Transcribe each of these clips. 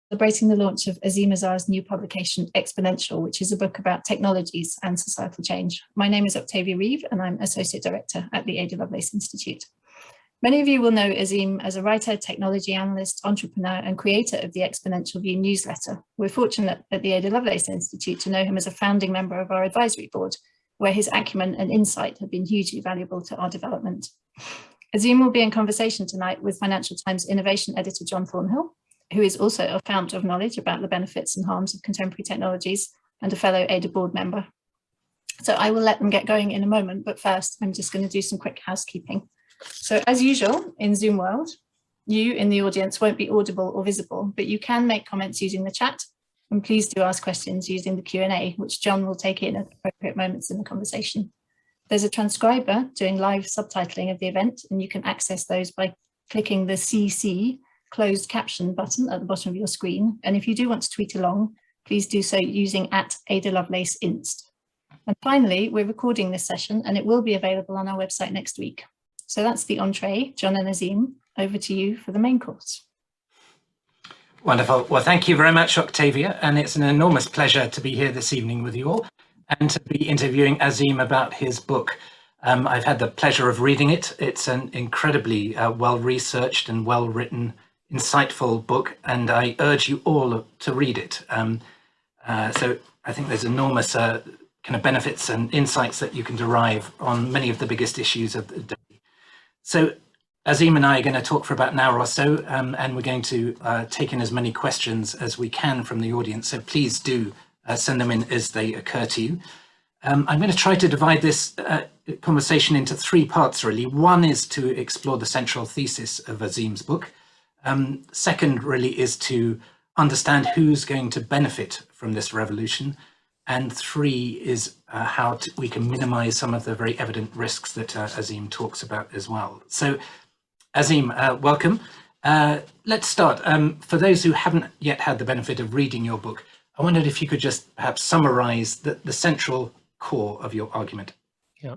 celebrating the launch of Azeem Azhar's new publication, Exponential, which is a book about technologies and societal change. My name is Octavia Reeve, and I'm Associate Director at the Ada Lovelace Institute. Many of you will know Azeem as a writer, technology analyst, entrepreneur, and creator of the Exponential View newsletter. We're fortunate at the Ada Lovelace Institute to know him as a founding member of our advisory board, where his acumen and insight have been hugely valuable to our development. Azeem will be in conversation tonight with Financial Times innovation editor John Thornhill, who is also a fount of knowledge about the benefits and harms of contemporary technologies and a fellow Ada board member. So I will let them get going in a moment, but first I'm just going to do some quick housekeeping. So as usual in Zoom world, you in the audience won't be audible or visible, but you can make comments using the chat, and please do ask questions using the Q&A, which John will take in at appropriate moments in the conversation. There's a transcriber doing live subtitling of the event, and you can access those by clicking the CC closed caption button at the bottom of your screen. And if you do want to tweet along, please do so using @AdaLovelaceInst. And finally, we're recording this session and it will be available on our website next week. So that's the entree. John and Azeem, over to you for the main course. Wonderful. Well, thank you very much, Octavia. And it's an enormous pleasure to be here this evening with you all and to be interviewing Azeem about his book. I've had the pleasure of reading it. It's an incredibly well-researched and well-written, insightful book, and I urge you all to read it. So I think there's enormous kind of benefits and insights that you can derive on many of the biggest issues of the day. So Azeem and I are going to talk for about an hour or so, and we're going to take in as many questions as we can from the audience. So please do send them in as they occur to you. I'm going to try to divide this conversation into three parts, really. One is to explore the central thesis of Azeem's book. Second, really, is to understand who's going to benefit from this revolution. And three is how we can minimize some of the very evident risks that Azeem talks about as well. So Azeem, welcome. Let's start. For those who haven't yet had the benefit of reading your book, I wondered if you could just perhaps summarize the central core of your argument. Yeah,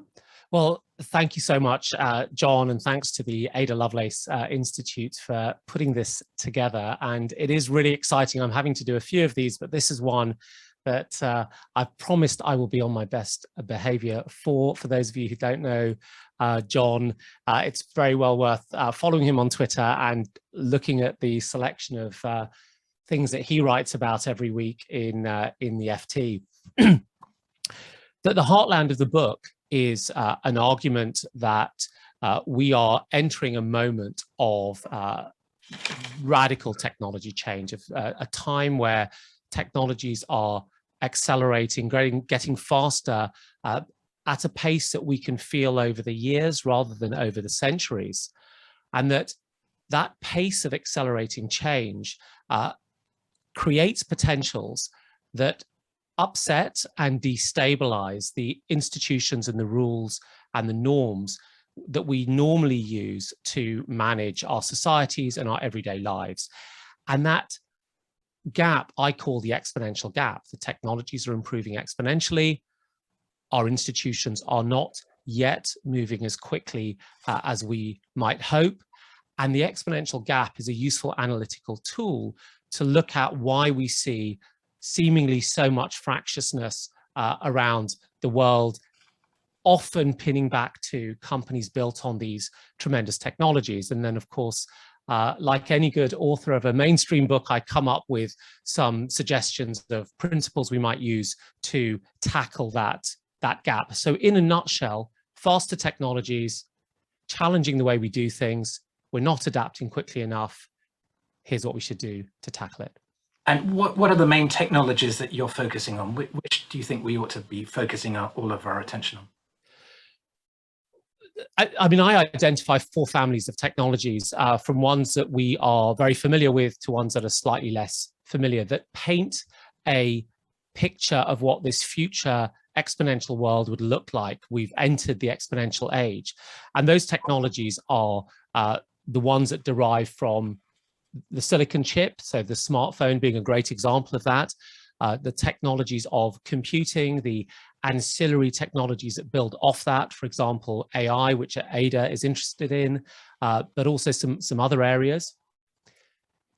well, thank you so much, John, and thanks to the Ada Lovelace Institute for putting this together. And it is really exciting. I'm having to do a few of these, but this is one that I've promised I will be on my best behavior for. For those of you who don't know John, it's very well worth following him on Twitter and looking at the selection of things that he writes about every week in the FT. That the heartland of the book is an argument that we are entering a moment of radical technology change, of a time where technologies are accelerating, getting faster at a pace that we can feel over the years rather than over the centuries. And that pace of accelerating change creates potentials that upset and destabilize the institutions and the rules and the norms that we normally use to manage our societies and our everyday lives. And that gap I call the exponential gap. The technologies are improving exponentially. Our institutions are not yet moving as quickly as we might hope. And the exponential gap is a useful analytical tool to look at why we see seemingly so much fractiousness around the world, often pinning back to companies built on these tremendous technologies. And then, of course, like any good author of a mainstream book, I come up with some suggestions of principles we might use to tackle that gap. So in a nutshell, faster technologies, challenging the way we do things, we're not adapting quickly enough. Here's what we should do to tackle it. And what are the main technologies that you're focusing on? Which do you think we ought to be focusing all of our attention on? I mean, I identify four families of technologies, from ones that we are very familiar with to ones that are slightly less familiar, that paint a picture of what this future exponential world would look like. We've entered the exponential age. And those technologies are the ones that derive from the silicon chip, so the smartphone being a great example of that, the technologies of computing, the ancillary technologies that build off that, for example, AI, which Ada is interested in, but also some other areas.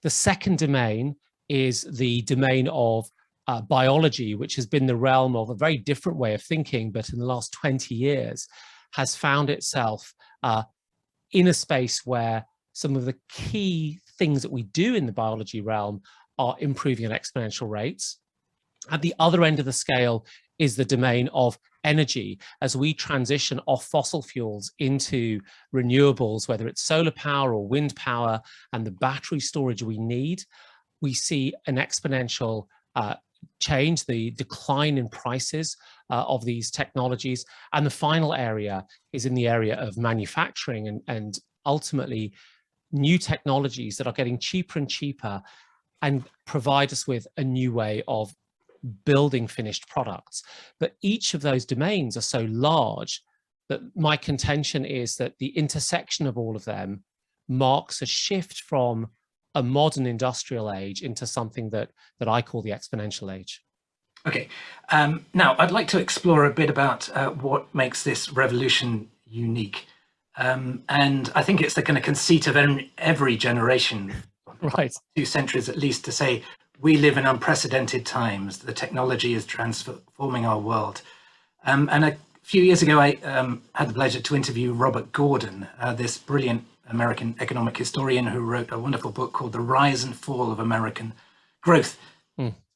The second domain is the domain of biology, which has been the realm of a very different way of thinking, but in the last 20 years has found itself in a space where some of the key things that we do in the biology realm are improving at exponential rates. At the other end of the scale is the domain of energy, as we transition off fossil fuels into renewables, whether it's solar power or wind power, and the battery storage we need. We see an exponential change, the decline in prices of these technologies. And the final area is in the area of manufacturing and ultimately new technologies that are getting cheaper and cheaper and provide us with a new way of building finished products. But each of those domains are so large that my contention is that the intersection of all of them marks a shift from a modern industrial age into something that I call the exponential age. Okay, now I'd like to explore a bit about what makes this revolution unique. And I think it's the kind of conceit of every generation, right, 2 centuries at least, to say, we live in unprecedented times. The technology is transforming our world. And a few years ago, I had the pleasure to interview Robert Gordon, this brilliant American economic historian who wrote a wonderful book called The Rise and Fall of American Growth.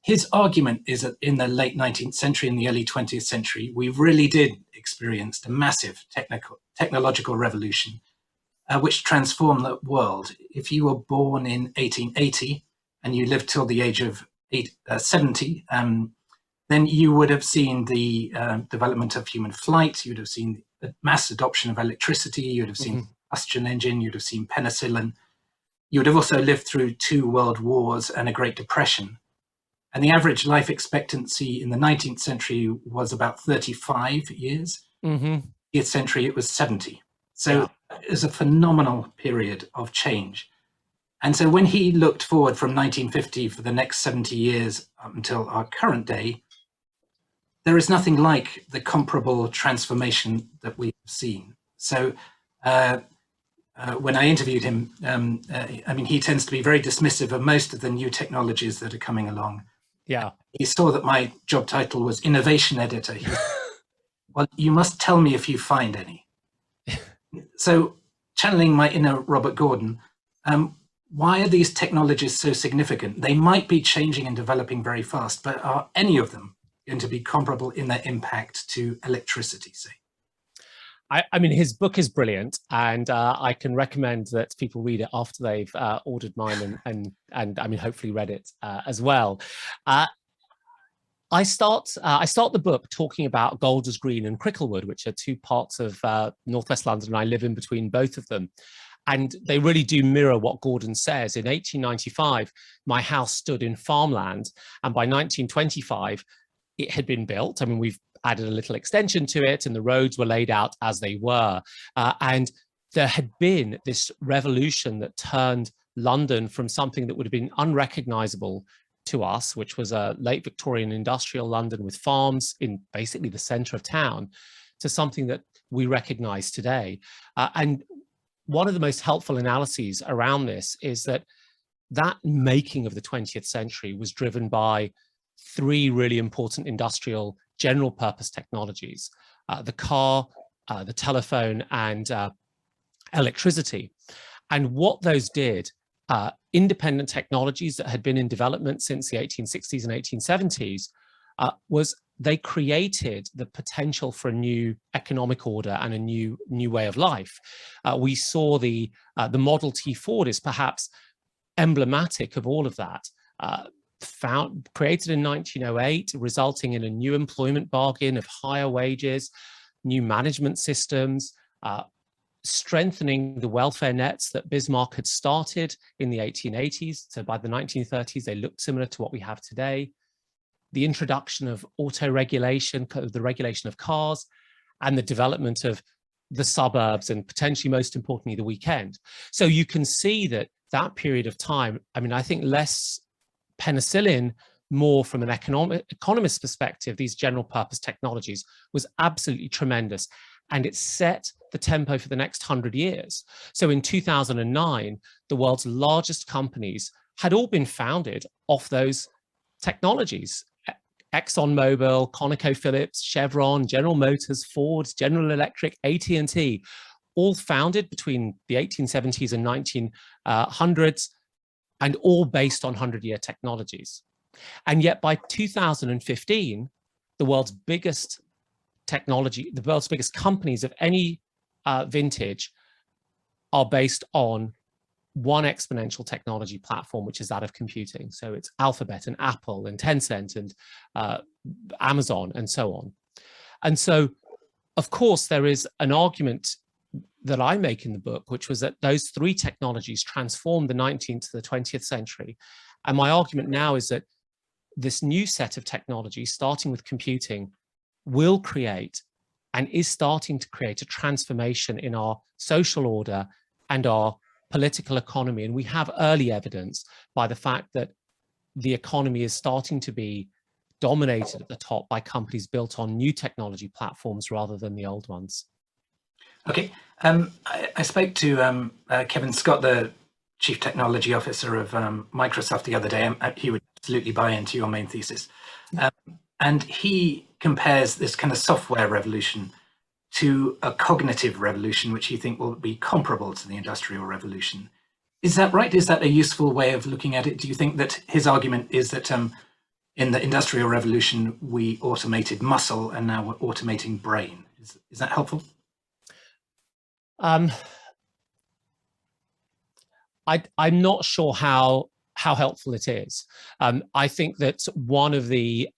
His argument is that in the late 19th century and the early 20th century, we really did experience a massive technological revolution, which transformed the world. If you were born in 1880, and you lived till the age of 70, then you would have seen the development of human flight, you'd have seen the mass adoption of electricity, you'd have seen the combustion engine, you'd have seen penicillin. You would have also lived through 2 world wars and a Great Depression. And the average life expectancy in the 19th century was about 35 years. 20th century, it was 70. So it was a phenomenal period of change. And so when he looked forward from 1950 for the next 70 years up until our current day, there is nothing like the comparable transformation that we've seen. So when I interviewed him, I mean, he tends to be very dismissive of most of the new technologies that are coming along. Yeah. He saw that my job title was innovation editor. He said, well, you must tell me if you find any. So channeling my inner Robert Gordon, why are these technologies so significant? They might be changing and developing very fast, but are any of them going to be comparable in their impact to electricity, say? I mean, his book is brilliant, and I can recommend that people read it after they've ordered mine and I mean, hopefully read it as well. I start the book talking about Golders Green and Cricklewood, which are 2 parts of northwest London, and I live in between both of them. And they really do mirror what Gordon says. In 1895, my house stood in farmland, and by 1925, it had been built. I mean, we've added a little extension to it, and the roads were laid out as they were. And there had been this revolution that turned London from something that would have been unrecognizable to us, which was a late Victorian industrial London with farms in basically the center of town, to something that we recognize today. And one of the most helpful analyses around this is that making of the 20th century was driven by 3 really important industrial general purpose technologies: the car, the telephone, and electricity. And what those did, independent technologies that had been in development since the 1860s and 1870s, was they created the potential for a new economic order and a new way of life. We saw the Model T Ford is perhaps emblematic of all of that. Created in 1908, resulting in a new employment bargain of higher wages, new management systems, strengthening the welfare nets that Bismarck had started in the 1880s. So by the 1930s, they looked similar to what we have today. The introduction of auto-regulation, the regulation of cars, and the development of the suburbs, and potentially most importantly, the weekend. So you can see that period of time, I mean, I think less penicillin, more from an economist perspective, these general purpose technologies was absolutely tremendous. And it set the tempo for the next 100 years. So in 2009, the world's largest companies had all been founded off those technologies. ExxonMobil, ConocoPhillips, Chevron, General Motors, Ford, General Electric, AT&T, all founded between the 1870s and 1900s, and all based on 100-year technologies. And yet by 2015, the world's biggest companies of any vintage are based on one exponential technology platform, which is that of computing. So it's Alphabet and Apple and Tencent and Amazon and so on. And so, of course, there is an argument that I make in the book, which was that those three technologies transformed the 19th to the 20th century. And my argument now is that this new set of technologies, starting with computing, will create and is starting to create a transformation in our social order and our political economy. And we have early evidence by the fact that the economy is starting to be dominated at the top by companies built on new technology platforms rather than the old ones. Okay, I spoke to Kevin Scott, the Chief Technology Officer of Microsoft the other day. He would absolutely buy into your main thesis. And he compares this kind of software revolution to a cognitive revolution, which he thinks will be comparable to the Industrial Revolution. Is that right? Is that a useful way of looking at it? Do you think that his argument is that in the Industrial Revolution, we automated muscle and now we're automating brain? Is that helpful? I'm not sure how helpful it is. I think that one of the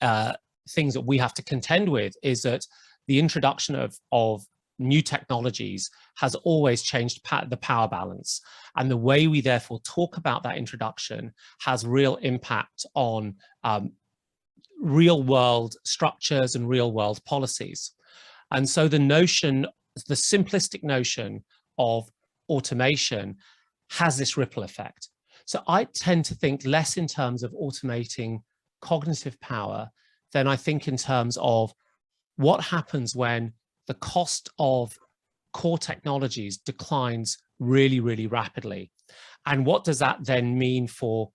things that we have to contend with is that the introduction of new technologies has always changed the power balance. And the way we therefore talk about that introduction has real impact on real world structures and real world policies. And so the simplistic notion of automation has this ripple effect. So I tend to think less in terms of automating cognitive power than I think in terms of what happens when the cost of core technologies declines really, really rapidly. And what does that then mean for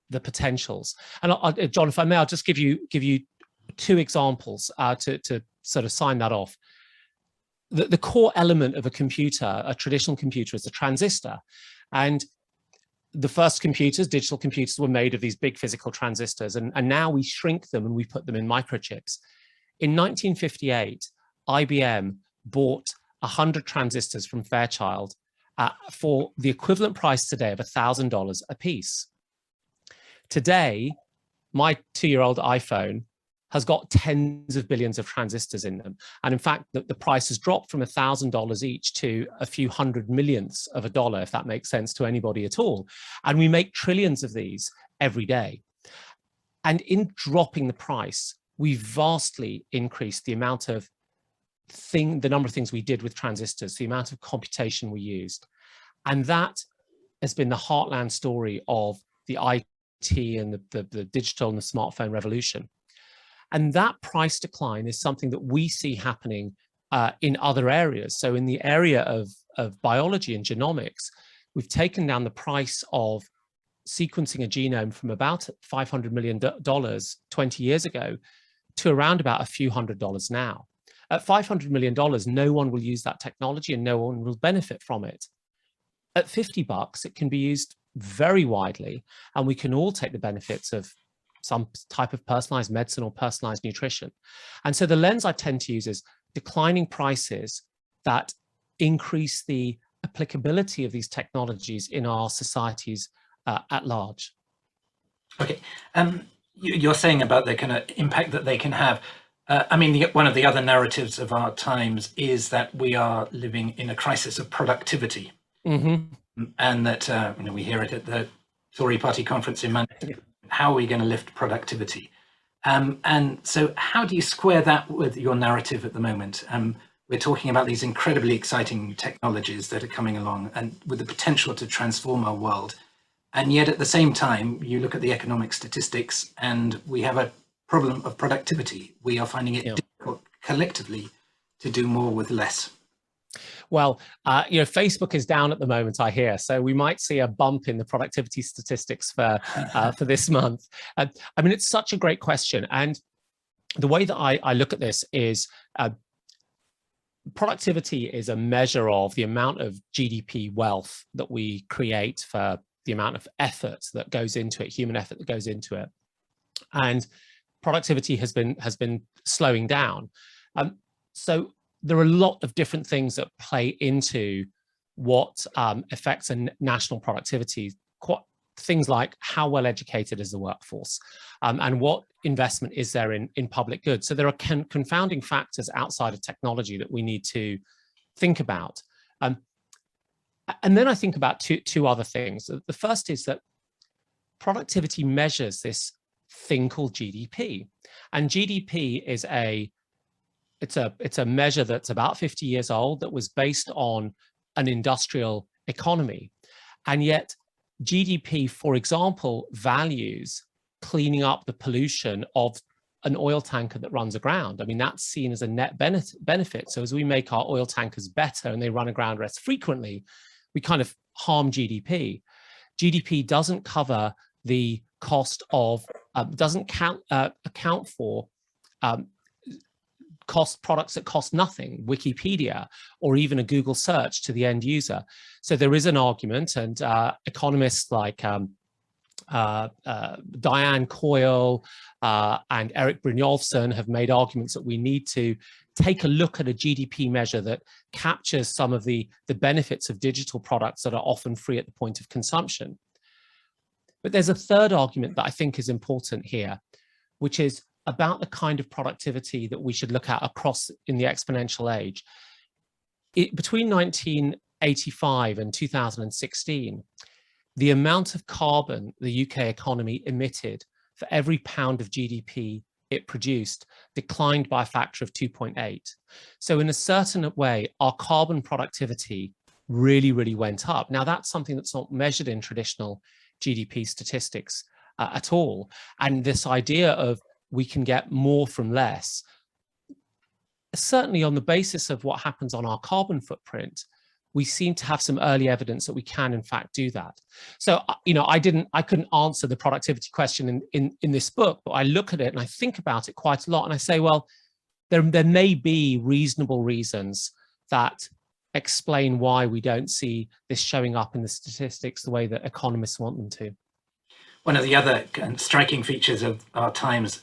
the potentials? And John, if I may, I'll just give you two examples to sort of sign that off. The core element of a computer, a traditional computer, is a transistor. And the first computers, digital computers, were made of these big physical transistors. And now we shrink them and we put them in microchips. In 1958, IBM bought 100 transistors from Fairchild for the equivalent price today of $1,000 a piece. Today, my 2-year-old iPhone has got tens of billions of transistors in them. And in fact, the price has dropped from $1,000 each to a few hundred millionths of a dollar, if that makes sense to anybody at all. And we make trillions of these every day. And in dropping the price, we vastly increased the amount of the number of things we did with transistors, the amount of computation we used. And that has been the heartland story of the IT and the digital and the smartphone revolution. And that price decline is something that we see happening in other areas. So in the area of biology and genomics, we've taken down the price of sequencing a genome from about $500 million 20 years ago to around about a few $100s now. At $500 million, no one will use that technology and no one will benefit from it. At $50, it can be used very widely, and we can all take the benefits of some type of personalized medicine or personalized nutrition. And so the lens I tend to use is declining prices that increase the applicability of these technologies in our societies at large. Okay, you're saying about the kind of impact that they can have. I mean, one of the other narratives of our times is that we are living in a crisis of productivity. Mm-hmm. And that we hear it at the Tory party conference in Manchester. How are we going to lift productivity? And so how do you square that with your narrative at the moment? We're talking about these incredibly exciting technologies that are coming along and with the potential to transform our world. And yet at the same time, you look at the economic statistics and we have a problem of productivity. We are finding it difficult collectively to do more with less. Well, Facebook is down at the moment, I hear, so we might see a bump in the productivity statistics for this month. I mean, it's such a great question, and the way that I look at this is productivity is a measure of the amount of GDP wealth that we create for the amount of effort that goes into it, human effort that goes into it, and productivity has been slowing down. So there are a lot of different things that play into what affects a national productivity. Things like how well educated is the workforce, and what investment is there in public goods. So there are confounding factors outside of technology that we need to think about. And then I think about two other things. The first is that productivity measures this thing called GDP, and GDP is it's a measure that's about 50 years old, that was based on an industrial economy, and yet GDP, for example, values cleaning up the pollution of an oil tanker that runs aground. I mean, that's seen as a net benefit. So as we make our oil tankers better and they run aground less frequently, we kind of harm GDP. GDP doesn't cover the cost of, doesn't account for cost products that cost nothing, Wikipedia, or even a Google search to the end user. So there is an argument, and economists like Diane Coyle and Eric Brynjolfsson have made arguments that we need to take a look at a GDP measure that captures some of the benefits of digital products that are often free at the point of consumption. But there's a third argument that I think is important here, which is about the kind of productivity that we should look at across in the exponential age. Between 1985 and 2016, the amount of carbon the UK economy emitted for every pound of GDP it produced declined by a factor of 2.8. So in a certain way, our carbon productivity really, really went up. Now, that's something that's not measured in traditional GDP statistics at all. And this idea of we can get more from less, certainly on the basis of what happens on our carbon footprint, we seem to have some early evidence that we can in fact do that. So, I couldn't answer the productivity question in this book, but I look at it and I think about it quite a lot, and I say, well, there may be reasonable reasons that explain why we don't see this showing up in the statistics the way that economists want them to. One of the other striking features of our times,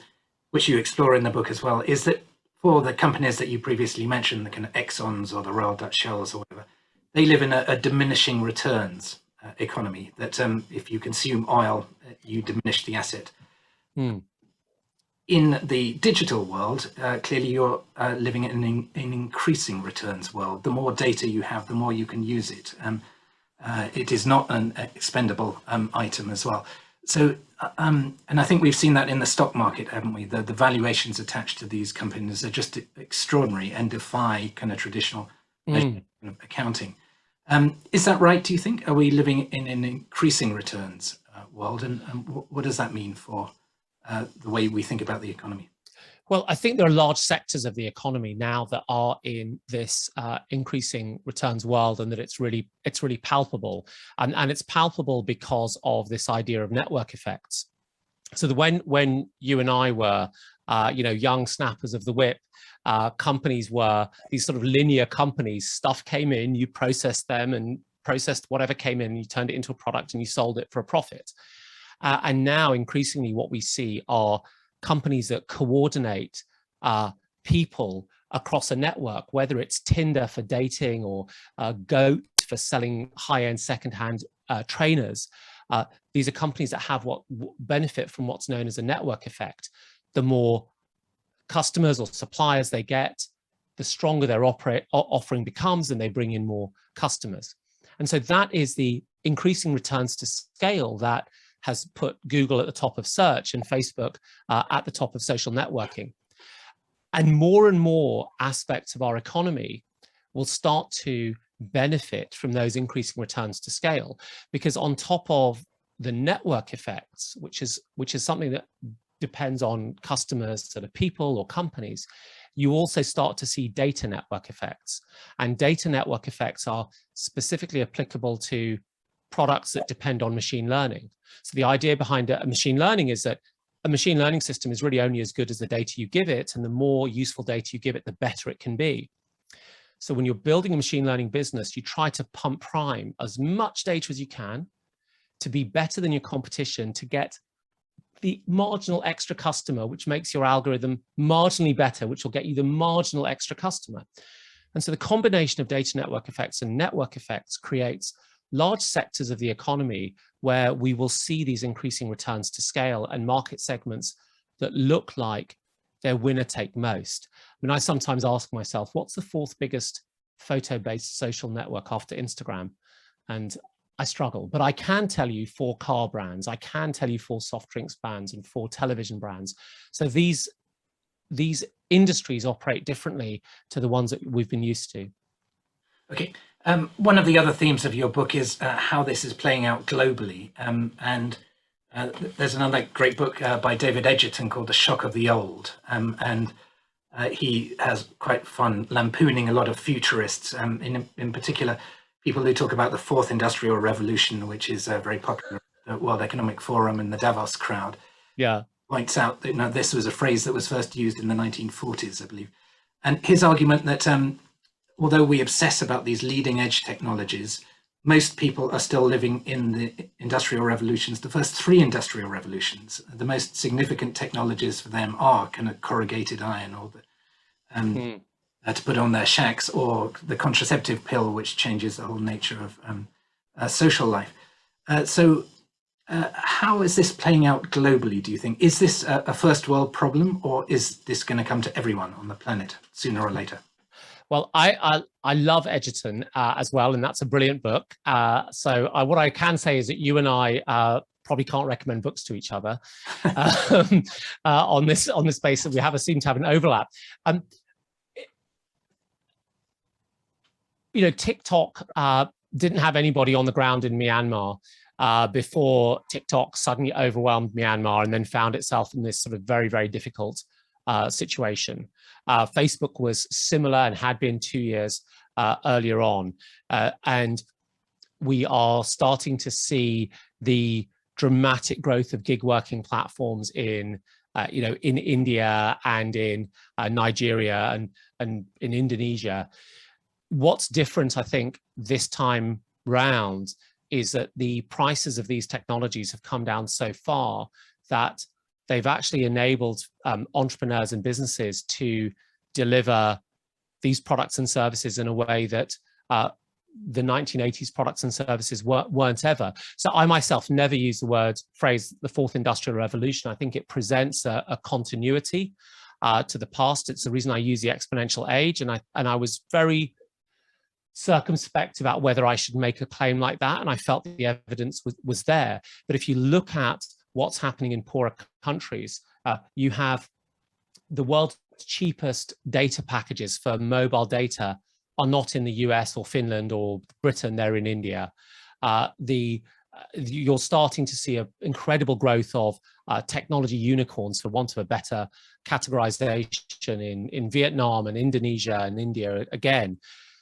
which you explore in the book as well, is that for the companies that you previously mentioned, the kind of Exxons or the Royal Dutch Shells or whatever, they live in a diminishing returns economy, that if you consume oil, you diminish the asset. Mm. In the digital world, clearly you're living in an increasing returns world. The more data you have, the more you can use it. It is not an expendable item as well. So, and I think we've seen that in the stock market, haven't we? The valuations attached to these companies are just extraordinary and defy kind of traditional accounting. Is that right, do you think? Are we living in an increasing returns world? And what does that mean for the way we think about the economy? Well, I think there are large sectors of the economy now that are in this increasing returns world, and that it's really palpable, and it's palpable because of this idea of network effects. So when you and I were young snappers of the whip, companies were these sort of linear companies. Stuff came in, you processed them, and processed whatever came in, you turned it into a product and you sold it for a profit. And now increasingly what we see are companies that coordinate people across a network, whether it's Tinder for dating or Goat for selling high-end secondhand trainers. These are companies that have what benefit from what's known as a network effect. The more customers or suppliers they get, the stronger their offering becomes, and they bring in more customers. And so that is the increasing returns to scale that has put Google at the top of search and Facebook at the top of social networking. And more aspects of our economy will start to benefit from those increasing returns to scale, because on top of the network effects, which is something that depends on customers, sort of people or companies, you also start to see data network effects. And data network effects are specifically applicable to products that depend on machine learning. So the idea behind a machine learning is that a machine learning system is really only as good as the data you give it, and the more useful data you give it, the better it can be. So when you're building a machine learning business, you try to pump prime as much data as you can to be better than your competition, to get the marginal extra customer, which makes your algorithm marginally better, which will get you the marginal extra customer. And so the combination of data network effects and network effects creates large sectors of the economy where we will see these increasing returns to scale and market segments that look like they're winner take most. I mean, I sometimes ask myself, what's the fourth biggest photo-based social network after Instagram? And I struggle, but I can tell you 4 car brands. I can tell you 4 soft drinks brands and 4 television brands. So these industries operate differently to the ones that we've been used to. Okay. One of the other themes of your book is how this is playing out globally. There's another great book by David Edgerton called The Shock of the Old. He has quite fun lampooning a lot of futurists, in particular, people who talk about the 4th Industrial Revolution, which is very popular at the World Economic Forum and the Davos crowd. Yeah. Points out that this was a phrase that was first used in the 1940s, I believe. And his argument that although we obsess about these leading edge technologies, most people are still living in the industrial revolutions, the first 3 industrial revolutions. The most significant technologies for them are kind of corrugated iron, or to put on their shacks, or the contraceptive pill, which changes the whole nature of social life. How is this playing out globally, do you think? Is this a first world problem, or is this going to come to everyone on the planet sooner or later? Well, I love Edgerton as well, and that's a brilliant book. So what I can say is that you and I probably can't recommend books to each other on this basis. We seem to have an overlap. TikTok didn't have anybody on the ground in Myanmar before TikTok suddenly overwhelmed Myanmar and then found itself in this sort of very, very difficult situation. Facebook was similar and had been 2 years earlier on. And we are starting to see the dramatic growth of gig working platforms in India and in Nigeria and in Indonesia. What's different, I think, this time round is that the prices of these technologies have come down so far that they've actually enabled entrepreneurs and businesses to deliver these products and services in a way that the 1980s products and services weren't ever. So I myself never use the phrase, the 4th Industrial Revolution. I think it presents a continuity to the past. It's the reason I use the exponential age. And I was very circumspect about whether I should make a claim like that. And I felt the evidence was there. But if you look at what's happening in poorer countries, you have the world's cheapest data packages for mobile data are not in the US or Finland or Britain, they're in India. You're starting to see an incredible growth of technology unicorns, for want of a better categorization, in Vietnam and Indonesia and India again.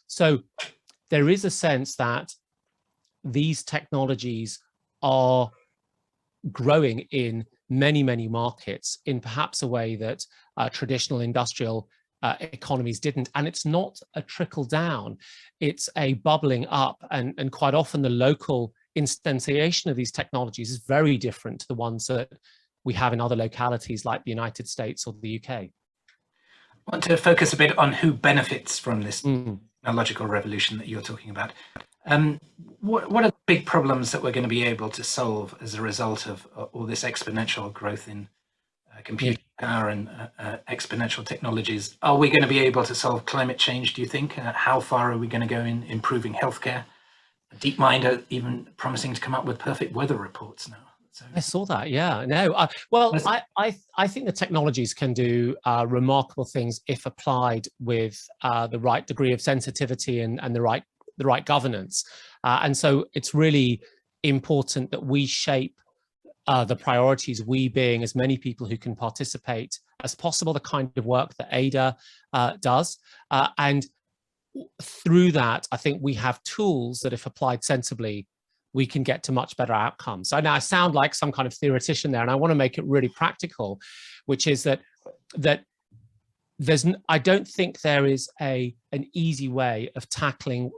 So there is a sense that these technologies are growing in many, many markets in perhaps a way that traditional industrial economies didn't. And it's not a trickle down, it's a bubbling up. And quite often the local instantiation of these technologies is very different to the ones that we have in other localities like the United States or the UK. I want to focus a bit on who benefits from this technological revolution that you're talking about. What are the big problems that we're going to be able to solve as a result of all this exponential growth in computing power and exponential technologies? Are we going to be able to solve climate change, do you think? How far are we going to go in improving healthcare? DeepMind are even promising to come up with perfect weather reports now. So I saw that, yeah. No, I think the technologies can do remarkable things if applied with the right degree of sensitivity and the right governance. And so it's really important that we shape the priorities, we being as many people who can participate as possible, the kind of work that Ada does. And through that, I think we have tools that, if applied sensibly, we can get to much better outcomes. So now I sound like some kind of theoretician there, and I want to make it really practical, which is that I don't think there is an easy way of tackling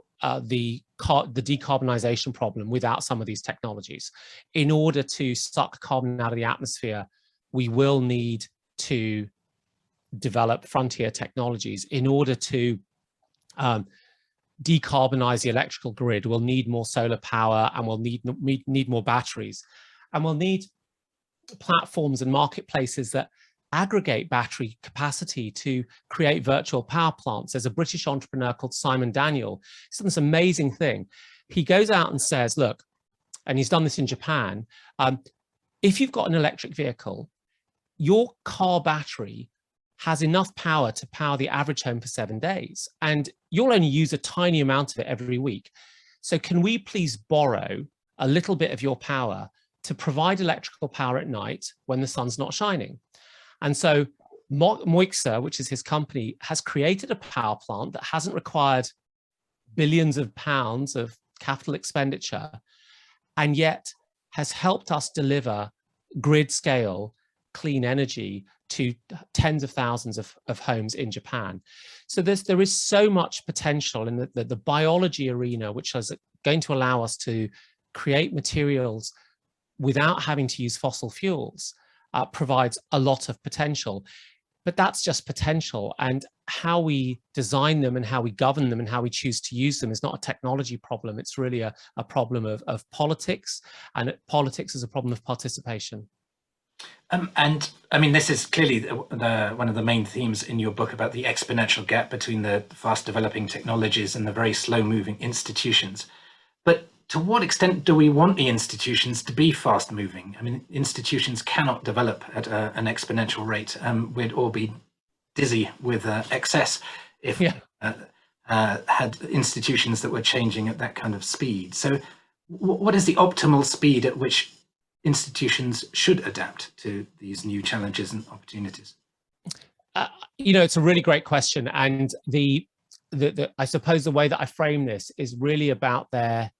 the decarbonization problem without some of these technologies. In order to suck carbon out of the atmosphere, we will need to develop frontier technologies. In order to decarbonize the electrical grid, we'll need more solar power, and we'll need more batteries, and we'll need platforms and marketplaces that aggregate battery capacity to create virtual power plants. There's a British entrepreneur called Simon Daniel. He's done this amazing thing. He goes out and says, look, and he's done this in Japan, if you've got an electric vehicle, your car battery has enough power to power the average home for 7 days, and you'll only use a tiny amount of it every week. So can we please borrow a little bit of your power to provide electrical power at night when the sun's not shining? And so Moixer, which is his company, has created a power plant that hasn't required billions of pounds of capital expenditure, and yet has helped us deliver grid scale clean energy to tens of thousands of homes in Japan. So there is so much potential in the biology arena, which is going to allow us to create materials without having to use fossil fuels, provides a lot of potential. But that's just potential, and how we design them and how we govern them and how we choose to use them is not a technology problem. It's really a problem of politics, and politics is a problem of participation. And I mean, this is clearly one of the main themes in your book about the exponential gap between the fast developing technologies and the very slow moving institutions. But to what extent do we want the institutions to be fast moving? I mean, institutions cannot develop at an exponential rate. We'd all be dizzy with excess if we had institutions that were changing at that kind of speed. So what is the optimal speed at which institutions should adapt to these new challenges and opportunities? It's a really great question. And I suppose the way that I frame this is really about the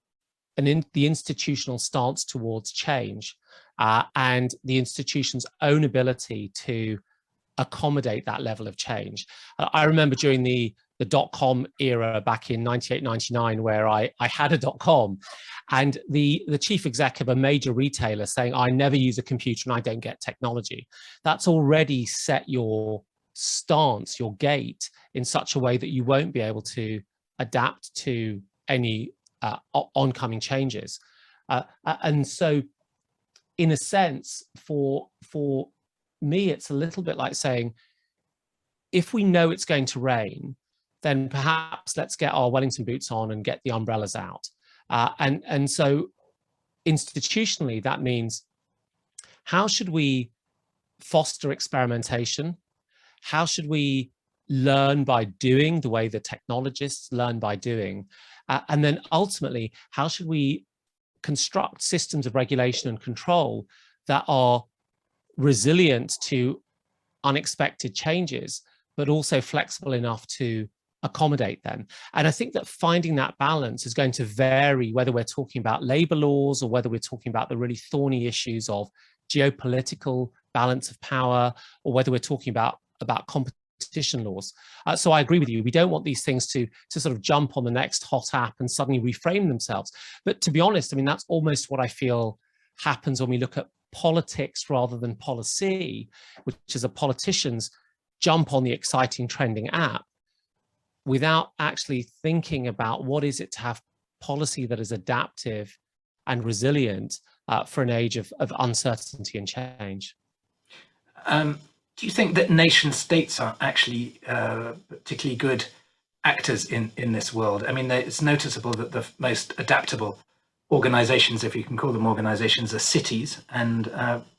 institutional stance towards change and the institution's own ability to accommodate that level of change. I remember during the dot-com era back in 98, 99, where I had a dot-com, and the chief exec of a major retailer saying, I never use a computer and I don't get technology. That's already set your stance, your gait, in such a way that you won't be able to adapt to any oncoming changes. And so in a sense, for me, it's a little bit like saying, if we know it's going to rain, then perhaps let's get our Wellington boots on and get the umbrellas out. And so institutionally, that means, how should we foster experimentation? How should we learn by doing the way the technologists learn by doing? And then ultimately, how should we construct systems of regulation and control that are resilient to unexpected changes, but also flexible enough to accommodate them? And I think that finding that balance is going to vary whether we're talking about labor laws or whether we're talking about the really thorny issues of geopolitical balance of power, or whether we're talking about competition laws. So I agree with you. We don't want these things to sort of jump on the next hot app and suddenly reframe themselves. But to be honest, I mean, that's almost what I feel happens when we look at politics rather than policy, which is that politicians jump on the exciting trending app without actually thinking about what is it to have policy that is adaptive and resilient for an age of uncertainty and change. Do you think that nation states are actually particularly good actors in this world? I mean, it's noticeable that the most adaptable organizations, if you can call them organizations, are cities, and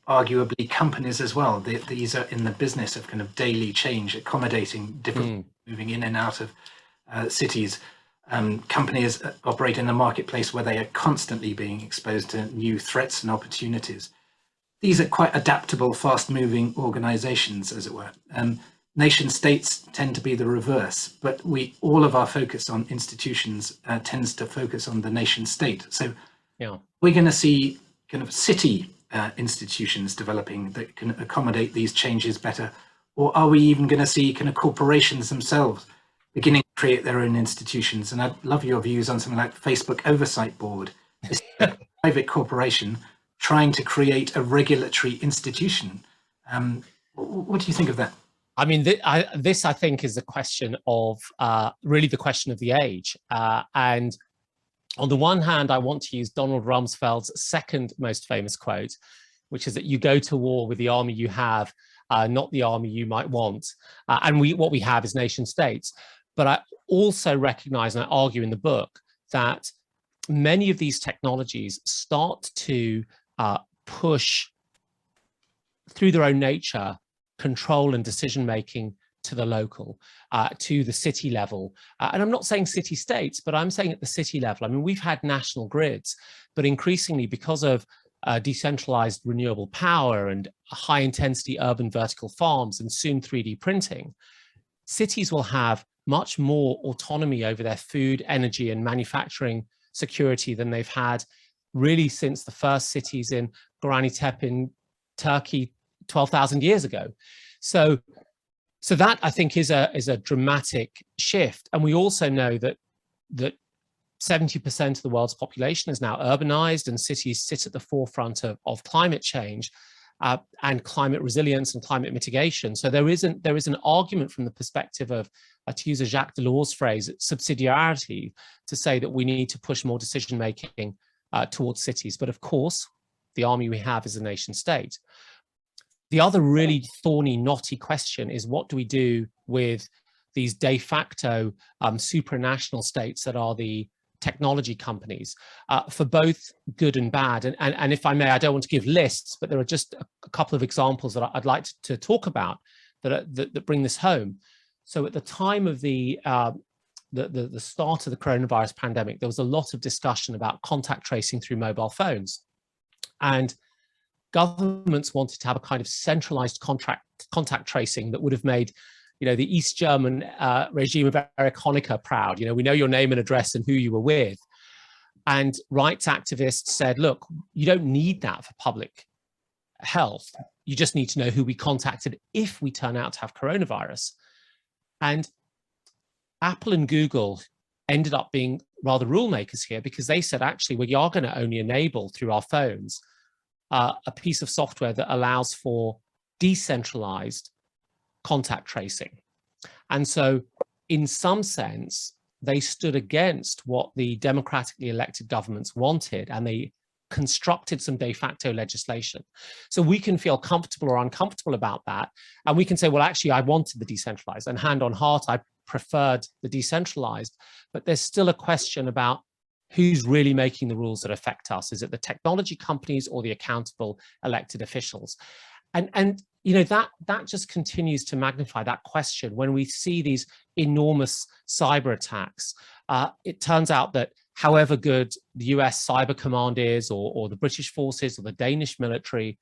arguably companies as well. These are in the business of kind of daily change, accommodating different moving in and out of cities. Companies operate in a marketplace where they are constantly being exposed to new threats and opportunities. these are quite adaptable, fast-moving organizations, as it were. Nation states tend to be the reverse, but all of our focus on institutions tends to focus on the nation state. So yeah, we're going to see kind of city institutions developing that can accommodate these changes better, or are we even going to see kind of corporations themselves beginning to create their own institutions? And I'd love your views on something like Facebook Oversight Board. It's a private corporation trying to create a regulatory institution. What do you think of that? I mean, this I think is a question of really the question of the age. And on the one hand, I want to use Donald Rumsfeld's second most famous quote, which is that you go to war with the army you have, not the army you might want. And what we have is nation states. But I also recognize, and I argue in the book, that many of these technologies start to push, through their own nature, control and decision-making to the local, to the city level. And I'm not saying city states, but I'm saying at the city level. I mean, we've had national grids, but increasingly because of decentralized renewable power and high intensity urban vertical farms and soon 3D printing, cities will have much more autonomy over their food, energy and manufacturing security than they've had really since the first cities in Gaziantep in Turkey 12,000 years ago. So that I think is a dramatic shift. And we also know that 70% of the world's population is now urbanized, and cities sit at the forefront of climate change and climate resilience and climate mitigation. So there is an argument from the perspective of, to use a Jacques Delors phrase, subsidiarity, to say that we need to push more decision making towards cities. But of course, the army we have is a nation state. The other really thorny, knotty question is, what do we do with these de facto supranational states that are the technology companies, for both good and bad? And if I may, I don't want to give lists, but there are just a couple of examples that I'd like to talk about that bring this home. So at the time of the start of the coronavirus pandemic, there was a lot of discussion about contact tracing through mobile phones. And governments wanted to have a kind of centralized contact tracing that would have made, the East German regime of Erich Honecker proud. We know your name and address and who you were with. And rights activists said, look, you don't need that for public health. You just need to know who we contacted if we turn out to have coronavirus. And Apple and Google ended up being rather rule makers here, because they said, actually, we are going to only enable through our phones a piece of software that allows for decentralized contact tracing. And so in some sense, they stood against what the democratically elected governments wanted, and they constructed some de facto legislation. So we can feel comfortable or uncomfortable about that. And we can say, well, actually, I wanted the decentralized, and hand on heart, I preferred the decentralized. But there's still a question about who's really making the rules that affect us. Is it the technology companies or the accountable elected officials? And that just continues to magnify that question when we see these enormous cyber attacks. It turns out that however good the US Cyber Command is, or the British forces or the Danish military,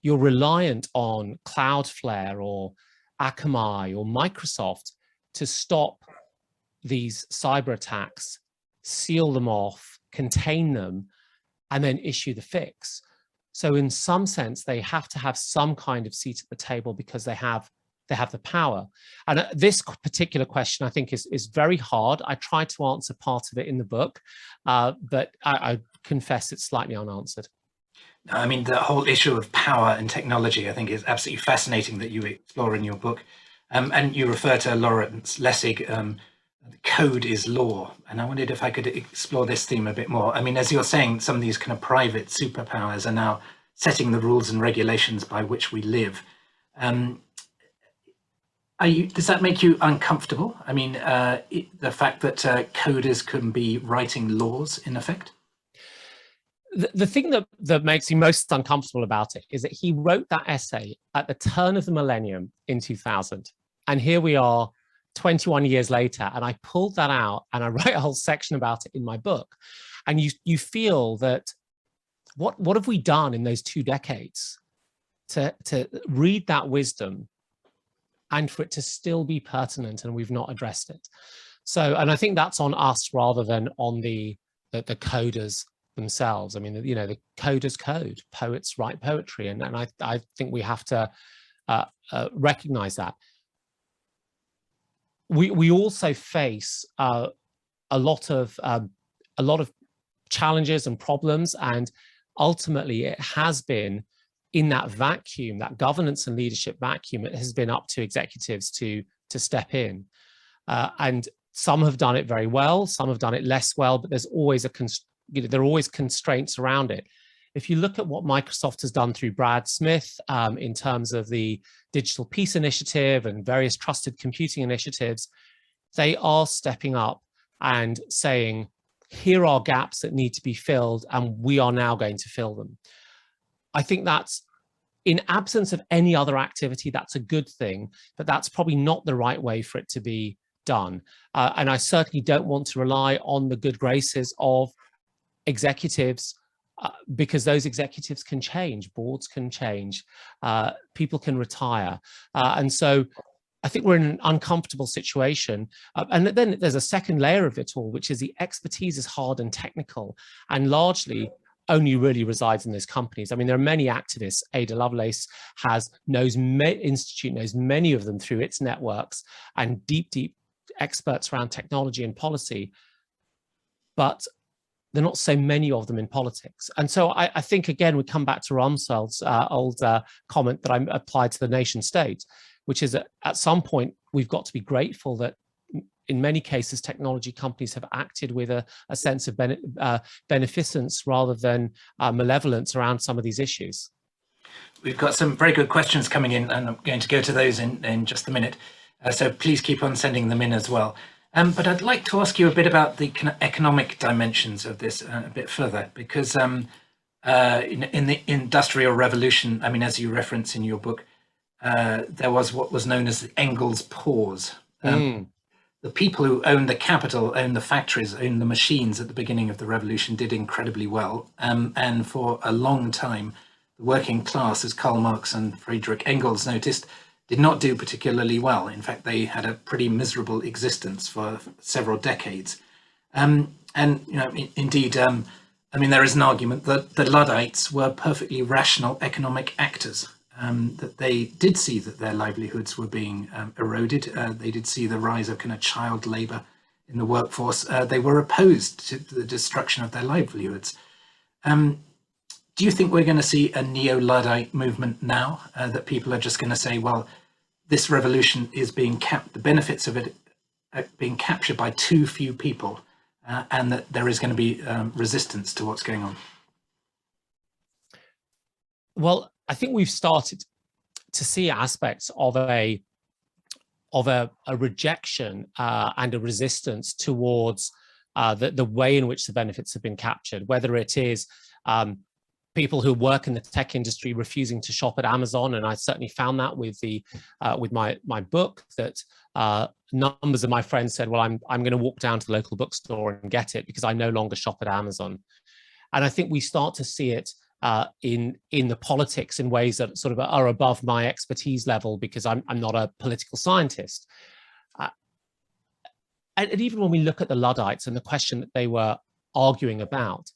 you're reliant on Cloudflare or Akamai or Microsoft to stop these cyber attacks, seal them off, contain them, and then issue the fix. So in some sense, they have to have some kind of seat at the table because they have the power. And this particular question, I think, is very hard. I tried to answer part of it in the book, but I confess it's slightly unanswered. I mean, the whole issue of power and technology, I think, is absolutely fascinating that you explore in your book. And you refer to Lawrence Lessig, code is law. And I wondered if I could explore this theme a bit more. I mean, as you're saying, some of these kind of private superpowers are now setting the rules and regulations by which we live. Does that make you uncomfortable? I mean, the fact that coders can be writing laws, in effect? The thing that makes me most uncomfortable about it is that he wrote that essay at the turn of the millennium in 2000. And here we are 21 years later, and I pulled that out and I write a whole section about it in my book. And you feel that what have we done in those 2 decades to read that wisdom and for it to still be pertinent, and we've not addressed it? So, and I think that's on us rather than on the coders themselves. I mean, the coders code, poets write poetry, and I think we have to recognize that. We also face a lot of challenges and problems, and ultimately it has been in that vacuum, that governance and leadership vacuum, it has been up to executives to step in, and some have done it very well, some have done it less well, but there's always there are always constraints around it. If you look at what Microsoft has done through Brad Smith in terms of the Digital Peace Initiative and various trusted computing initiatives, they are stepping up and saying, here are gaps that need to be filled, and we are now going to fill them. I think that's, in absence of any other activity, that's a good thing, but that's probably not the right way for it to be done. And I certainly don't want to rely on the good graces of executives, because those executives can change, boards can change, people can retire. And so I think we're in an uncomfortable situation. And then there's a second layer of it all, which is the expertise is hard and technical, and largely only really resides in those companies. I mean, there are many activists. Ada Lovelace knows many of them through its networks, and deep experts around technology and policy, but there are not so many of them in politics. And so I think, again, we come back to Rumsfeld's old comment that I applied to the nation state, which is that at some point, we've got to be grateful that in many cases, technology companies have acted with a sense of beneficence rather than malevolence around some of these issues. We've got some very good questions coming in, and I'm going to go to those in just a minute. So please keep on sending them in as well. But I'd like to ask you a bit about the kind of economic dimensions of this a bit further, because in the Industrial Revolution, I mean, as you reference in your book, there was what was known as the Engels pause. The people who owned the capital, owned the factories, owned the machines at the beginning of the revolution did incredibly well. And for a long time, the working class, as Karl Marx and Friedrich Engels noticed, did not do particularly well. In fact, they had a pretty miserable existence for several decades. And indeed, I mean, there is an argument that the Luddites were perfectly rational economic actors, that they did see that their livelihoods were being eroded. They did see the rise of kind of child labor in the workforce. They were opposed to the destruction of their livelihoods. Do you think we're going to see a neo-Luddite movement now, that people are just going to say, well, this revolution is being the benefits of it are being captured by too few people, and that there is going to be resistance to what's going on? Well, I think we've started to see aspects of a rejection and a resistance towards the way in which the benefits have been captured, whether it is people who work in the tech industry refusing to shop at Amazon, and I certainly found that with my book, that numbers of my friends said, well, I'm going to walk down to the local bookstore and get it because I no longer shop at Amazon. And I think we start to see it in the politics in ways that sort of are above my expertise level, because I'm not a political scientist. And even when we look at the Luddites and the question that they were arguing about,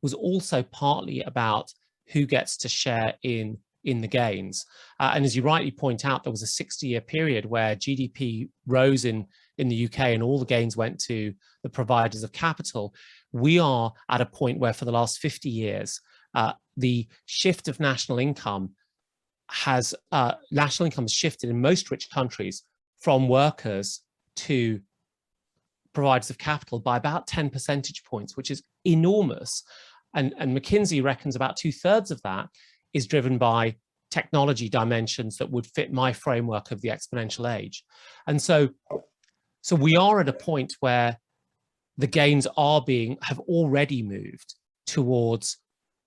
was also partly about who gets to share in the gains. And as you rightly point out, there was a 60-year period where GDP rose in the UK and all the gains went to the providers of capital. We are at a point where for the last 50 years, the shift of national income has shifted in most rich countries from workers to providers of capital by about 10 percentage points, which is enormous. And McKinsey reckons about 2/3 of that is driven by technology dimensions that would fit my framework of the exponential age. And so we are at a point where the gains have already moved towards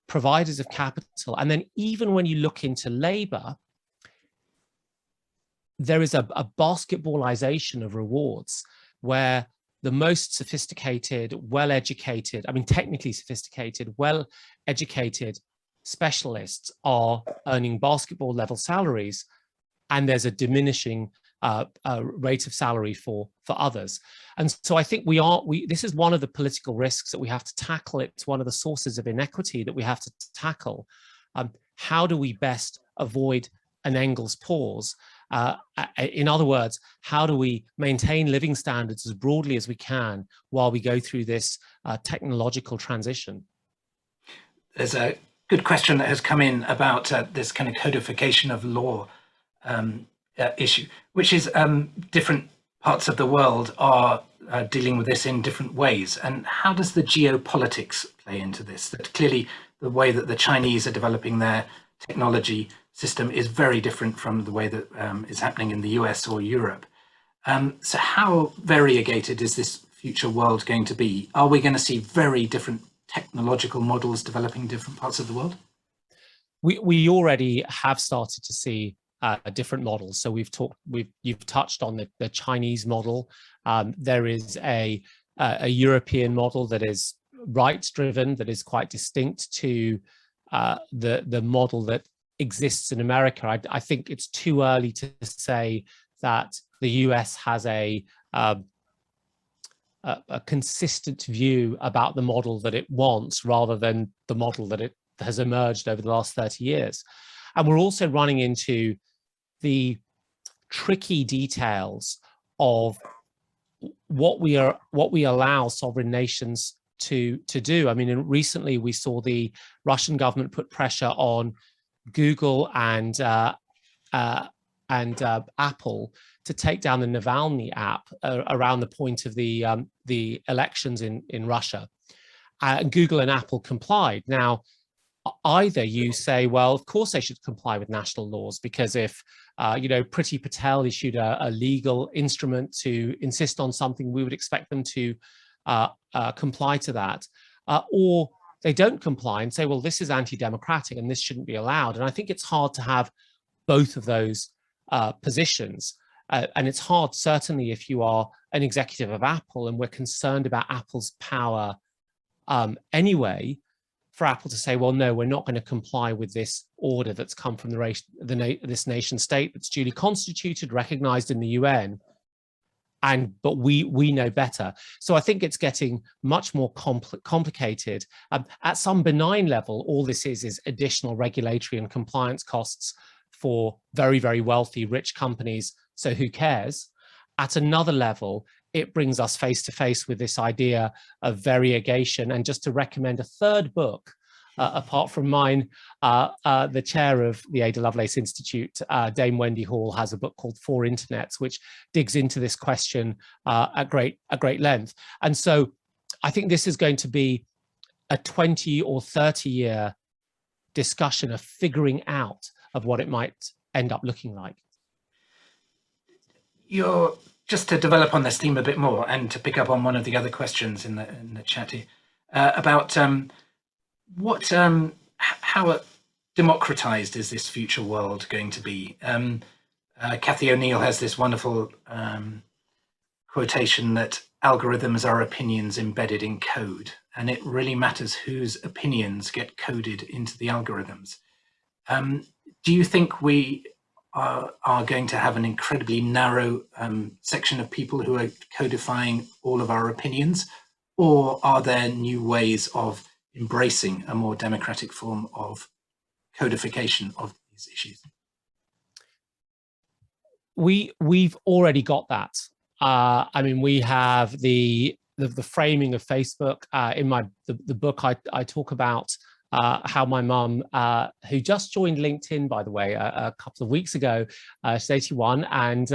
providers of capital. And then even when you look into labor, there is a basketballization of rewards where the most sophisticated, well-educated, I mean, technically sophisticated, well-educated specialists are earning basketball level salaries, and there's a diminishing rate of salary for others. And so I think this is one of the political risks that we have to tackle. It's one of the sources of inequity that we have to tackle. How do we best avoid an Engels pause? In other words, how do we maintain living standards as broadly as we can while we go through this technological transition? There's a good question that has come in about this kind of codification of law issue, which is different parts of the world are dealing with this in different ways. And how does the geopolitics play into this? That clearly the way that the Chinese are developing their technology system is very different from the way that is happening in the US or Europe. So how variegated is this future world going to be? Are we going to see very different technological models developing in different parts of the world? We already have started to see different models. So you've touched on the Chinese model. There is a European model that is rights driven, that is quite distinct to the model that exists in America. I think it's too early to say that the US has a consistent view about the model that it wants, rather than the model that it has emerged over the last 30 years. And we're also running into the tricky details of what we allow sovereign nations to do. I mean, recently we saw the Russian government put pressure on Google and Apple to take down the Navalny app around the point of the elections in Russia. Google and Apple complied. Now, either you say, well, of course they should comply with national laws, because if Priti Patel issued a legal instrument to insist on something, we would expect them to comply to that, or they don't comply and say, well, this is anti-democratic and this shouldn't be allowed. And I think it's hard to have both of those positions. And it's hard, certainly, if you are an executive of Apple and we're concerned about Apple's power anyway, for Apple to say, well, no, we're not going to comply with this order that's come from this nation state that's duly constituted, recognized in the UN. But we know better. So I think it's getting much more complicated. At some benign level, all this is additional regulatory and compliance costs for very, very wealthy, rich companies. So who cares? At another level, it brings us face to face with this idea of variegation. And just to recommend a third book, apart from mine, the chair of the Ada Lovelace Institute, Dame Wendy Hall, has a book called Four Internets, which digs into this question at great length. And so I think this is going to be a 20 or 30 year discussion of figuring out of what it might end up looking like. Just to develop on this theme a bit more, and to pick up on one of the other questions in the chat here, about how democratized is this future world going to be? Cathy O'Neill has this wonderful quotation that algorithms are opinions embedded in code, and it really matters whose opinions get coded into the algorithms. Do you think we are going to have an incredibly narrow section of people who are codifying all of our opinions, or are there new ways of embracing a more democratic form of codification of these issues? We've already got that. I mean, we have the framing of Facebook. In the book, I talk about how my mum, who just joined LinkedIn, by the way, a couple of weeks ago, she's 81, and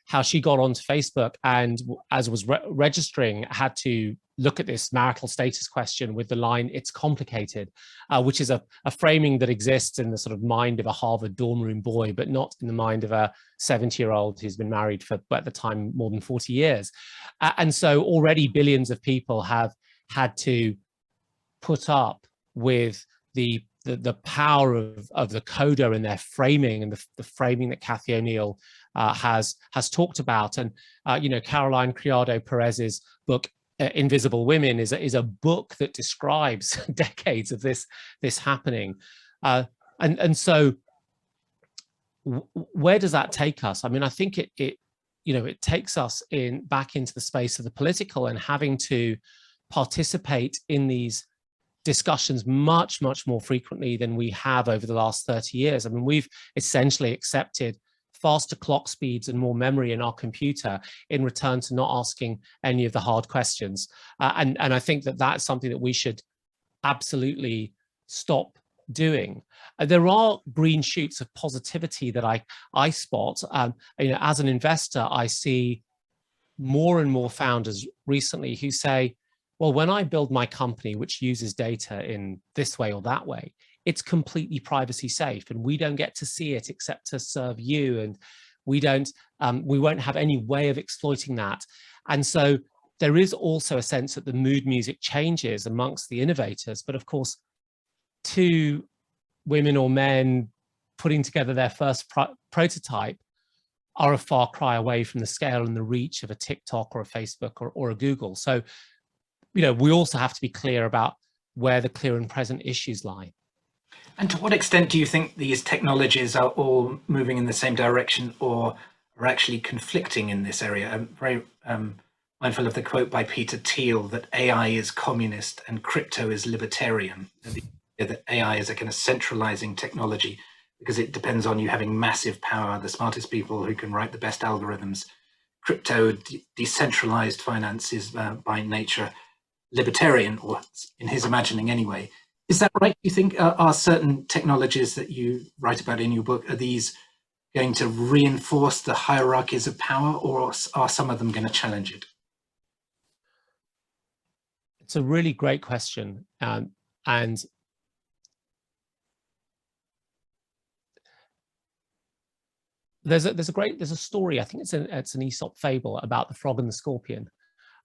how she got onto Facebook, and as was registering, had to look at this marital status question with the line, "It's complicated," which is a framing that exists in the sort of mind of a Harvard dorm room boy, but not in the mind of a 70-year-old who's been married for, at the time, more than 40 years. And so already billions of people have had to put up with the the power of the coder and their framing, and the framing that Cathy O'Neill has talked about. And Caroline Criado Perez's book Invisible Women is a book that describes decades of this happening. And so where does that take us? I mean, I think it takes us back into the space of the political, and having to participate in these discussions much more frequently than we have over the last 30 years. I mean, we've essentially accepted faster clock speeds and more memory in our computer in return to not asking any of the hard questions. And I think that that's something that we should absolutely stop doing. There are green shoots of positivity that I spot. As an investor, I see more and more founders recently who say, well, when I build my company, which uses data in this way or that way, it's completely privacy safe, and we don't get to see it except to serve you, and we won't have any way of exploiting that. And so there is also a sense that the mood music changes amongst the innovators, but of course, two women or men putting together their first prototype are a far cry away from the scale and the reach of a TikTok or a Facebook or a Google. So, we also have to be clear about where the clear and present issues lie. And to what extent do you think these technologies are all moving in the same direction, or are actually conflicting in this area? I'm very mindful of the quote by Peter Thiel that AI is communist and crypto is libertarian. That AI is a kind of centralizing technology because it depends on you having massive power, the smartest people who can write the best algorithms. Crypto, decentralized finance, is by nature libertarian, or in his imagining anyway. Is that right? You think are certain technologies that you write about in your book, are these going to reinforce the hierarchies of power, or are some of them going to challenge it? It's a really great question, and there's a story. I think it's an Aesop fable about the frog and the scorpion.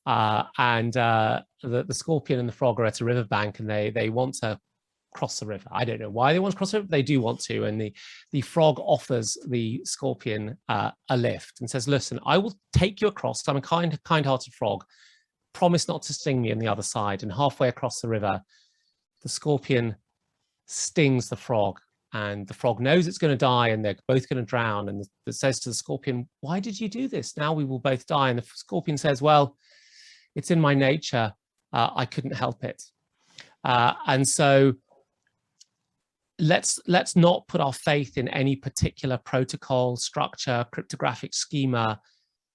The scorpion and the frog are at a riverbank, and they want to cross the river. I don't know why they want to cross the river. They do want to, and the frog offers the scorpion a lift and says, "Listen, I will take you across. I'm a kind-hearted frog. Promise not to sting me on the other side." And halfway across the river, the scorpion stings the frog, and the frog knows it's going to die, and they're both going to drown. And it says to the scorpion, "Why did you do this? Now we will both die." And the scorpion says, "Well, it's in my nature. I couldn't help it." And so let's not put our faith in any particular protocol, structure, cryptographic schema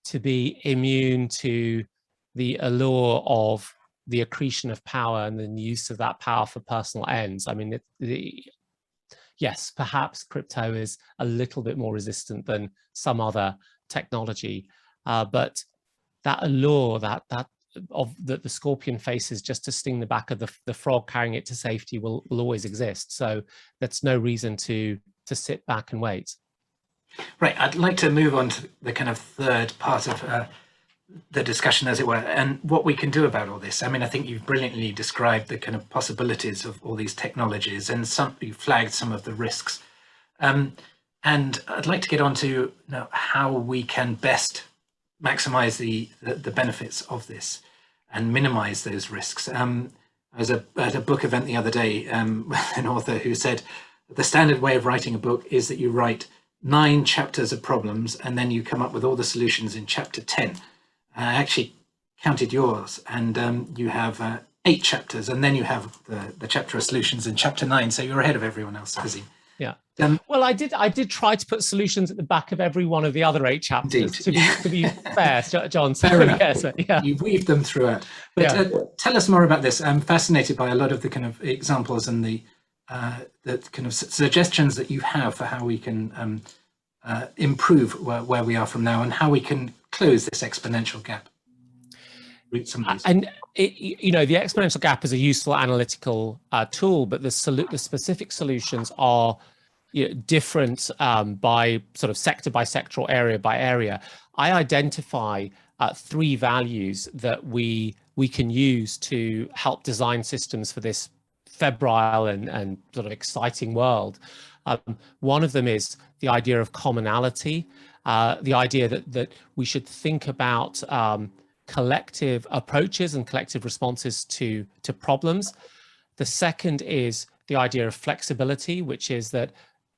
to be immune to the allure of the accretion of power and the use of that power for personal ends. I mean, yes, perhaps crypto is a little bit more resistant than some other technology, but that allure that the scorpion faces just to sting the back of the frog carrying it to safety will always exist. So that's no reason to sit back and wait. Right, I'd like to move on to the kind of third part of the discussion, as it were, and what we can do about all this. I mean, I think you've brilliantly described the kind of possibilities of all these technologies, and you flagged some of the risks. And I'd like to get on to how we can best maximize the benefits of this and minimize those risks. I was at a book event the other day with an author who said the standard way of writing a book is that you write 9 chapters of problems and then you come up with all the solutions in chapter 10. I actually counted yours, and you have 8 chapters, and then you have the chapter of solutions in chapter 9. So you're ahead of everyone else, Azeem. Yeah. Well, I did try to put solutions at the back of every one of the other 8 chapters. To be fair, John. So, yeah. You weave them throughout. But tell us more about this. I'm fascinated by a lot of the kind of examples and the kind of suggestions that you have for how we can improve where we are from now, and how we can close this exponential gap. And the exponential gap is a useful analytical tool, but the specific solutions are different by sort of sector by sector or area by area. I identify 3 values that we can use to help design systems for this febrile and sort of exciting world. One of them is the idea of commonality, the idea that we should think about collective approaches and collective responses to problems. The second is the idea of flexibility, which is that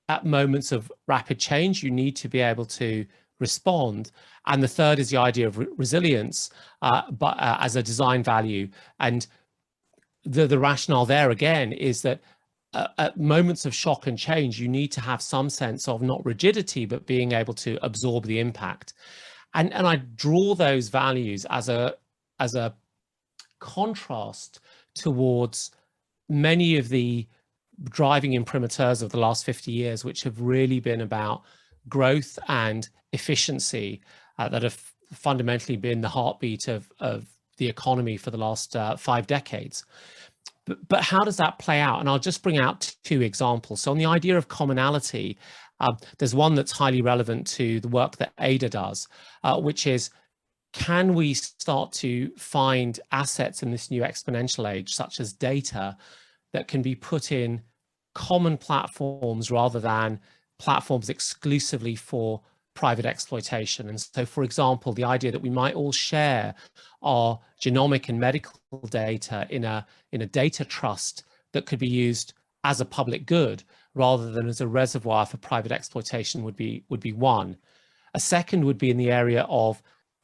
at moments of rapid change, you need to be able to respond. And the third is the idea of resilience, but as a design value. And the rationale there again is that at moments of shock and change, you need to have some sense of not rigidity, but being able to absorb the impact. And I draw those values as a contrast towards many of the driving imprimaturs of the last 50 years, which have really been about growth and efficiency, that have fundamentally been the heartbeat of the economy for the last 5 decades. But how does that play out? And I'll just bring out 2 examples. So on the idea of commonality, there's one that's highly relevant to the work that Ada does, which is, can we start to find assets in this new exponential age, such as data, that can be put in common platforms rather than platforms exclusively for private exploitation? And so, for example, the idea that we might all share our genomic and medical data in a data trust that could be used as a public good rather than as a reservoir for private exploitation would be one. A second would be in the area of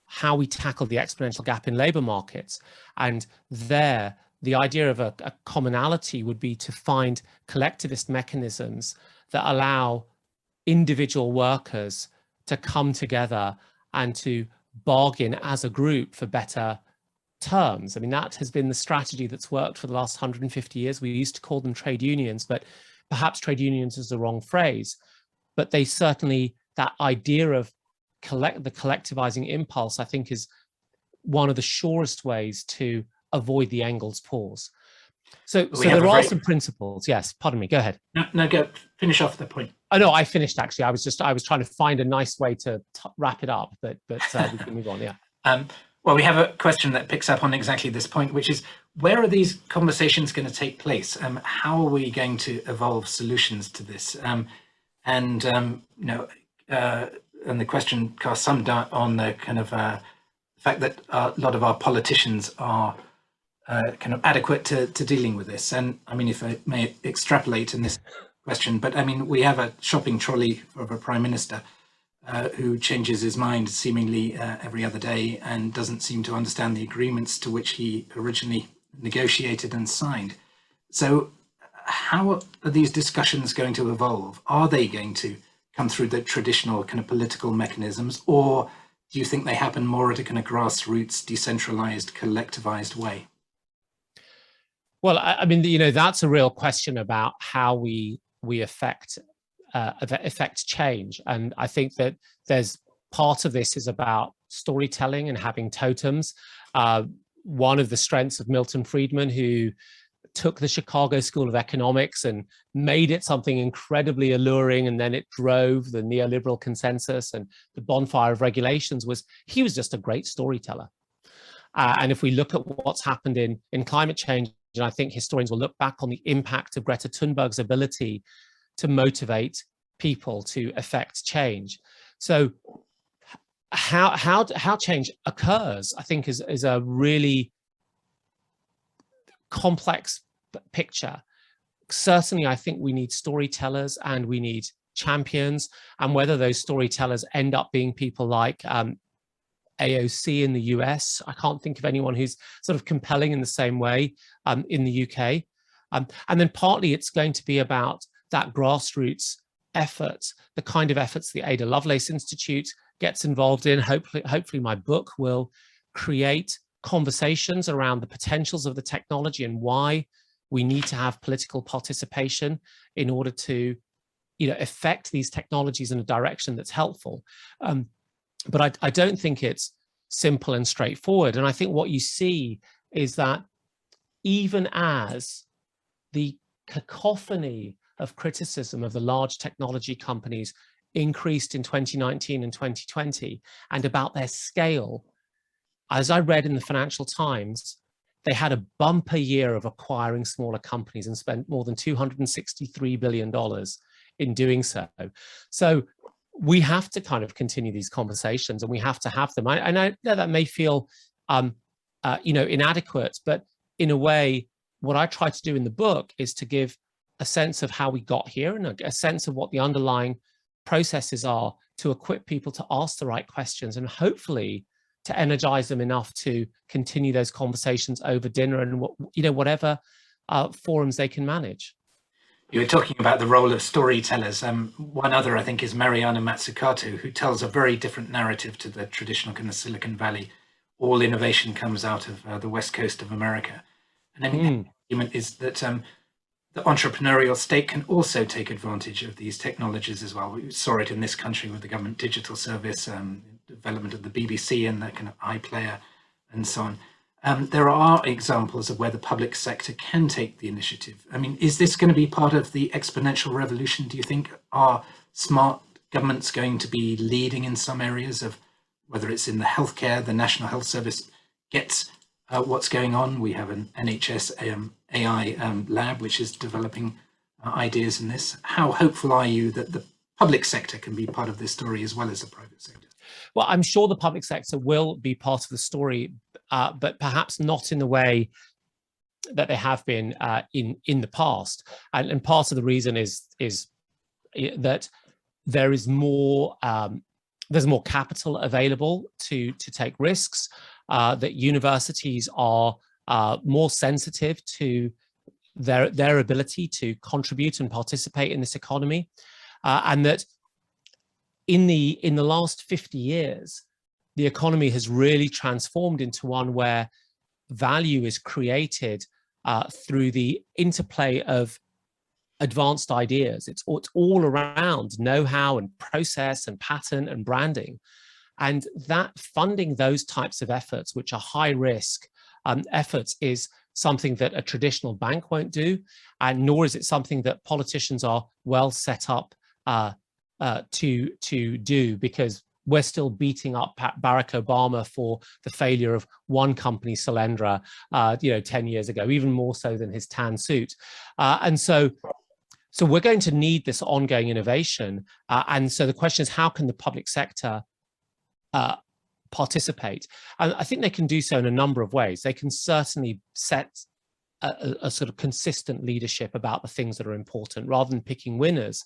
how we tackle the exponential gap in labor markets. And there, the idea of a commonality would be to find collectivist mechanisms that allow individual workers to come together and to bargain as a group for better terms. I mean, that has been the strategy that's worked for the last 150 years. We used to call them trade unions, but perhaps trade unions is the wrong phrase. But they certainly, that idea of the collectivizing impulse, I think, is one of the surest ways to avoid the Engels pause. So there are some principles. Yes, pardon me, go ahead. No, go finish off the point. Oh no, I finished actually. I was trying to find a nice way to wrap it up, but we can move on. Yeah. Well, we have a question that picks up on exactly this point, which is, where are these conversations going to take place? How are we going to evolve solutions to this? And the question casts some doubt on the kind of fact that a lot of our politicians are kind of adequate to dealing with this. And I mean, if I may extrapolate in this question, but I mean, we have a shopping trolley of a prime minister who changes his mind seemingly every other day and doesn't seem to understand the agreements to which he originally negotiated and signed. So how are these discussions going to evolve? Are they going to come through the traditional kind of political mechanisms, or do you think they happen more at a kind of grassroots, decentralized, collectivized way? Well, I mean, that's a real question about how we affect change. And I think that there's part of this is about storytelling and having totems. One of the strengths of Milton Friedman, who took the Chicago School of Economics and made it something incredibly alluring, and then it drove the neoliberal consensus and the bonfire of regulations, was he was just a great storyteller. And if we look at what's happened in climate change, and I think historians will look back on the impact of Greta Thunberg's ability to motivate people to affect change. So how change occurs, I think, is a really complex picture. Certainly, I think we need storytellers and we need champions, and whether those storytellers end up being people like AOC in the US, I can't think of anyone who's sort of compelling in the same way in the UK. And then partly it's going to be about that grassroots effort, the kind of efforts the Ada Lovelace Institute gets involved in. Hopefully my book will create conversations around the potentials of the technology and why we need to have political participation in order to affect these technologies in a direction that's helpful. But I don't think it's simple and straightforward. And I think what you see is that even as the cacophony of criticism of the large technology companies increased in 2019 and 2020, and about their scale, as I read in the Financial Times, they had a bumper year of acquiring smaller companies and spent more than $263 billion in doing so. So we have to kind of continue these conversations, and we have to have them. I know that may feel, inadequate, but in a way, what I try to do in the book is to give a sense of how we got here and a sense of what the underlying processes are to equip people to ask the right questions and hopefully to energize them enough to continue those conversations over dinner and whatever forums they can manage. You were talking about the role of storytellers. One other, I think, is Mariana Mazzucato, who tells a very different narrative to the traditional kind of Silicon Valley. All innovation comes out of the West Coast of America. And then the argument is that the entrepreneurial state can also take advantage of these technologies as well. We saw it in this country with the government digital service, development of the BBC and that kind of iPlayer and so on. There are examples of where the public sector can take the initiative. I mean, is this going to be part of the exponential revolution, do you think? Are smart governments going to be leading in some areas of, whether it's in the healthcare, the National Health Service gets what's going on? We have an NHS AI lab, which is developing ideas in this. How hopeful are you that the public sector can be part of this story as well as the private sector? Well, I'm sure the public sector will be part of the story, but perhaps not in the way that they have been in the past. And part of the reason is that there is more there's more capital available to take risks. That universities are more sensitive to their ability to contribute and participate in this economy, and that in the last 50 years, the economy has really transformed into one where value is created through the interplay of advanced ideas. It's all around know-how and process and patent and branding. And that funding those types of efforts, which are high risk efforts, is something that a traditional bank won't do, and nor is it something that politicians are well set up to do, because we're still beating up Barack Obama for the failure of one company, Solyndra, 10 years ago, even more so than his tan suit. And so we're going to need this ongoing innovation. And so the question is, how can the public sector participate? And I think they can do so in a number of ways. They can certainly set a sort of consistent leadership about the things that are important, rather than picking winners,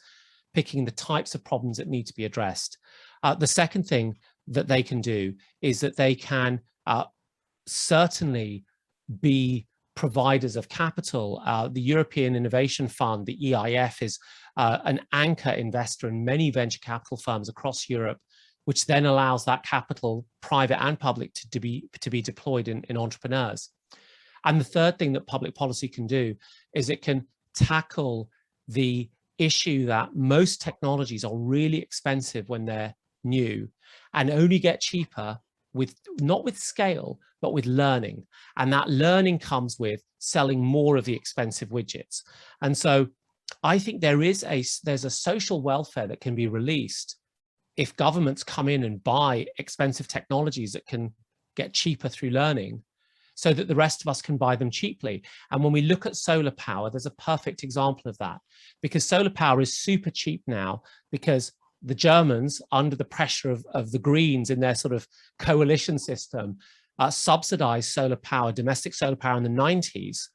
picking the types of problems that need to be addressed. The second thing that they can do is that they can certainly be providers of capital. The European Innovation Fund, the EIF, is an anchor investor in many venture capital firms across Europe, which then allows that capital, private and public, to be deployed in entrepreneurs. And the third thing that public policy can do is it can tackle the issue that most technologies are really expensive when they're new and only get cheaper not with scale, but with learning. And that learning comes with selling more of the expensive widgets. And so I think there's a social welfare that can be released if governments come in and buy expensive technologies that can get cheaper through learning, so that the rest of us can buy them cheaply. And when we look at solar power, there's a perfect example of that, because solar power is super cheap now because the Germans, under the pressure of the Greens in their sort of coalition system, subsidized solar power, domestic solar power in the 90s,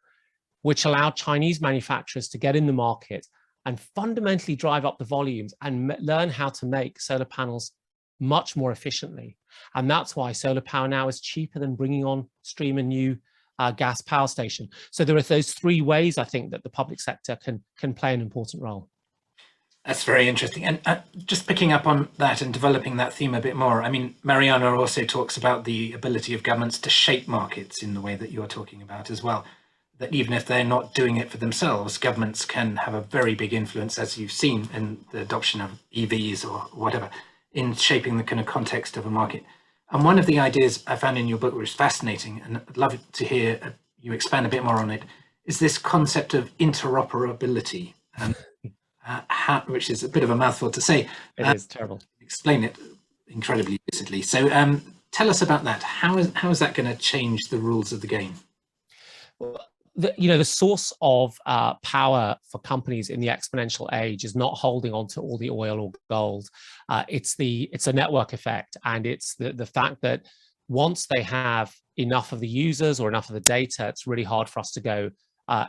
which allowed Chinese manufacturers to get in the market and fundamentally drive up the volumes and learn how to make solar panels much more efficiently. And that's why solar power now is cheaper than bringing on stream a new gas power station. So there are those three ways, I think, that the public sector can play an important role. That's very interesting. And just picking up on that and developing that theme a bit more, I mean, Mariana also talks about the ability of governments to shape markets in the way that you're talking about as well. That even if they're not doing it for themselves, governments can have a very big influence, as you've seen in the adoption of EVs or whatever, in shaping the kind of context of a market. And one of the ideas I found in your book, which is fascinating, and I'd love to hear you expand a bit more on it, is this concept of interoperability, which is a bit of a mouthful to say. It is terrible. Explain it incredibly lucidly. So tell us about that. How is that going to change the rules of the game? The source of power for companies in the exponential age is not holding on to all the oil or gold. It's a network effect, and it's the fact that once they have enough of the users or enough of the data, it's really hard for us to go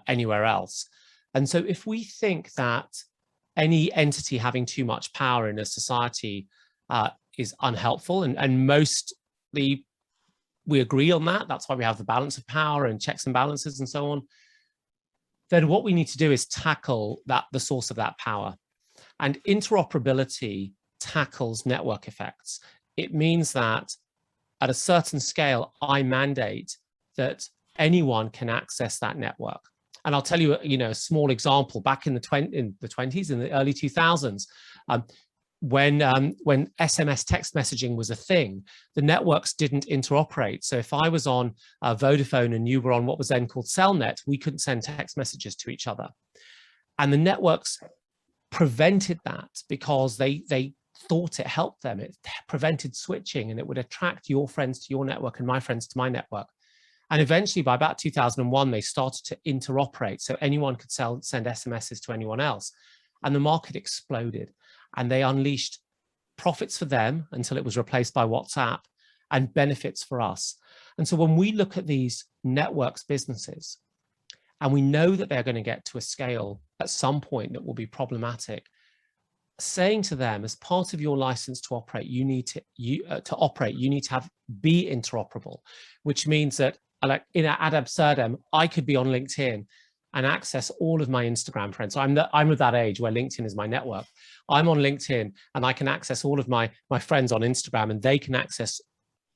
anywhere else. And so if we think that any entity having too much power in a society is unhelpful, and mostly we agree on that, that's why we have the balance of power and checks and balances and so on, then what we need to do is tackle the source of that power. And interoperability tackles network effects. It means that at a certain scale, I mandate that anyone can access that network. And I'll tell you, a small example. Back in the 20s, in the early 2000s, when SMS text messaging was a thing, the networks didn't interoperate. So if I was on Vodafone and you were on what was then called Cellnet, we couldn't send text messages to each other. And the networks prevented that because they thought it helped them. It prevented switching, and it would attract your friends to your network and my friends to my network. And eventually, by about 2001, they started to interoperate. So anyone could send SMSs to anyone else. And the market exploded. And they unleashed profits for them until it was replaced by WhatsApp, and benefits for us. And so when we look at these networks businesses, and we know that they're going to get to a scale at some point that will be problematic, saying to them, as part of your license to operate, you need to be interoperable, which means that, like ad absurdum, I could be on LinkedIn and access all of my Instagram friends. So I'm of that age where LinkedIn is my network. I'm on LinkedIn and I can access all of my friends on Instagram, and they can access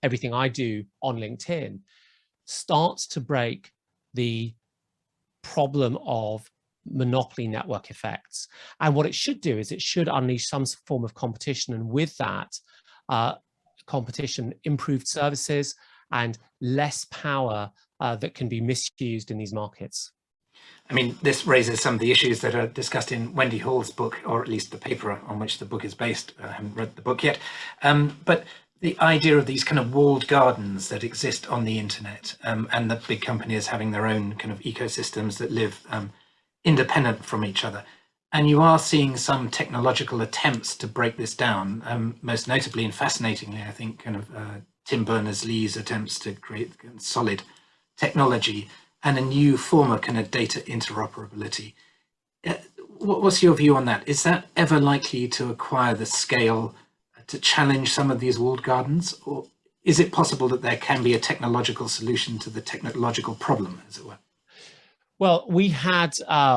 everything I do on LinkedIn. Starts to break the problem of monopoly network effects. And what it should do is it should unleash some form of competition, and with that competition, improved services and less power that can be misused in these markets. I mean, this raises some of the issues that are discussed in Wendy Hall's book, or at least the paper on which the book is based. I haven't read the book yet. But the idea of these kind of walled gardens that exist on the internet, and the big companies having their own kind of ecosystems that live independent from each other. And you are seeing some technological attempts to break this down, most notably and fascinatingly, I think, kind of Tim Berners-Lee's attempts to create solid technology and a new form of kind of data interoperability. What's your view on that? Is that ever likely to acquire the scale to challenge some of these walled gardens? Or is it possible that there can be a technological solution to the technological problem, as it were? Well, we had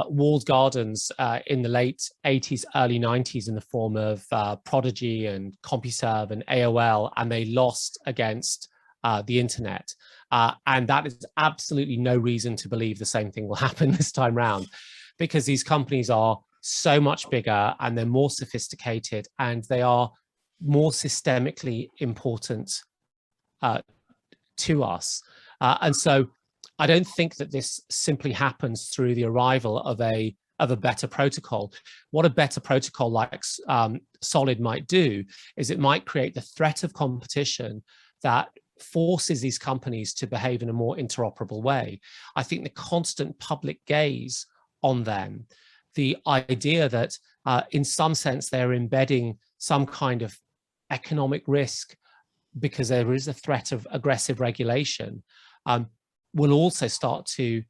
walled gardens in the late 80s, early 90s in the form of Prodigy and CompuServe and AOL, and they lost against the internet. And that is absolutely no reason to believe the same thing will happen this time round, because these companies are so much bigger and they're more sophisticated and they are more systemically important to us. And so I don't think that this simply happens through the arrival of a better protocol. What a better protocol like Solid might do is it might create the threat of competition that forces these companies to behave in a more interoperable way. I think the constant public gaze on them, the idea that in some sense they're embedding some kind of economic risk because there is a threat of aggressive regulation, will also start to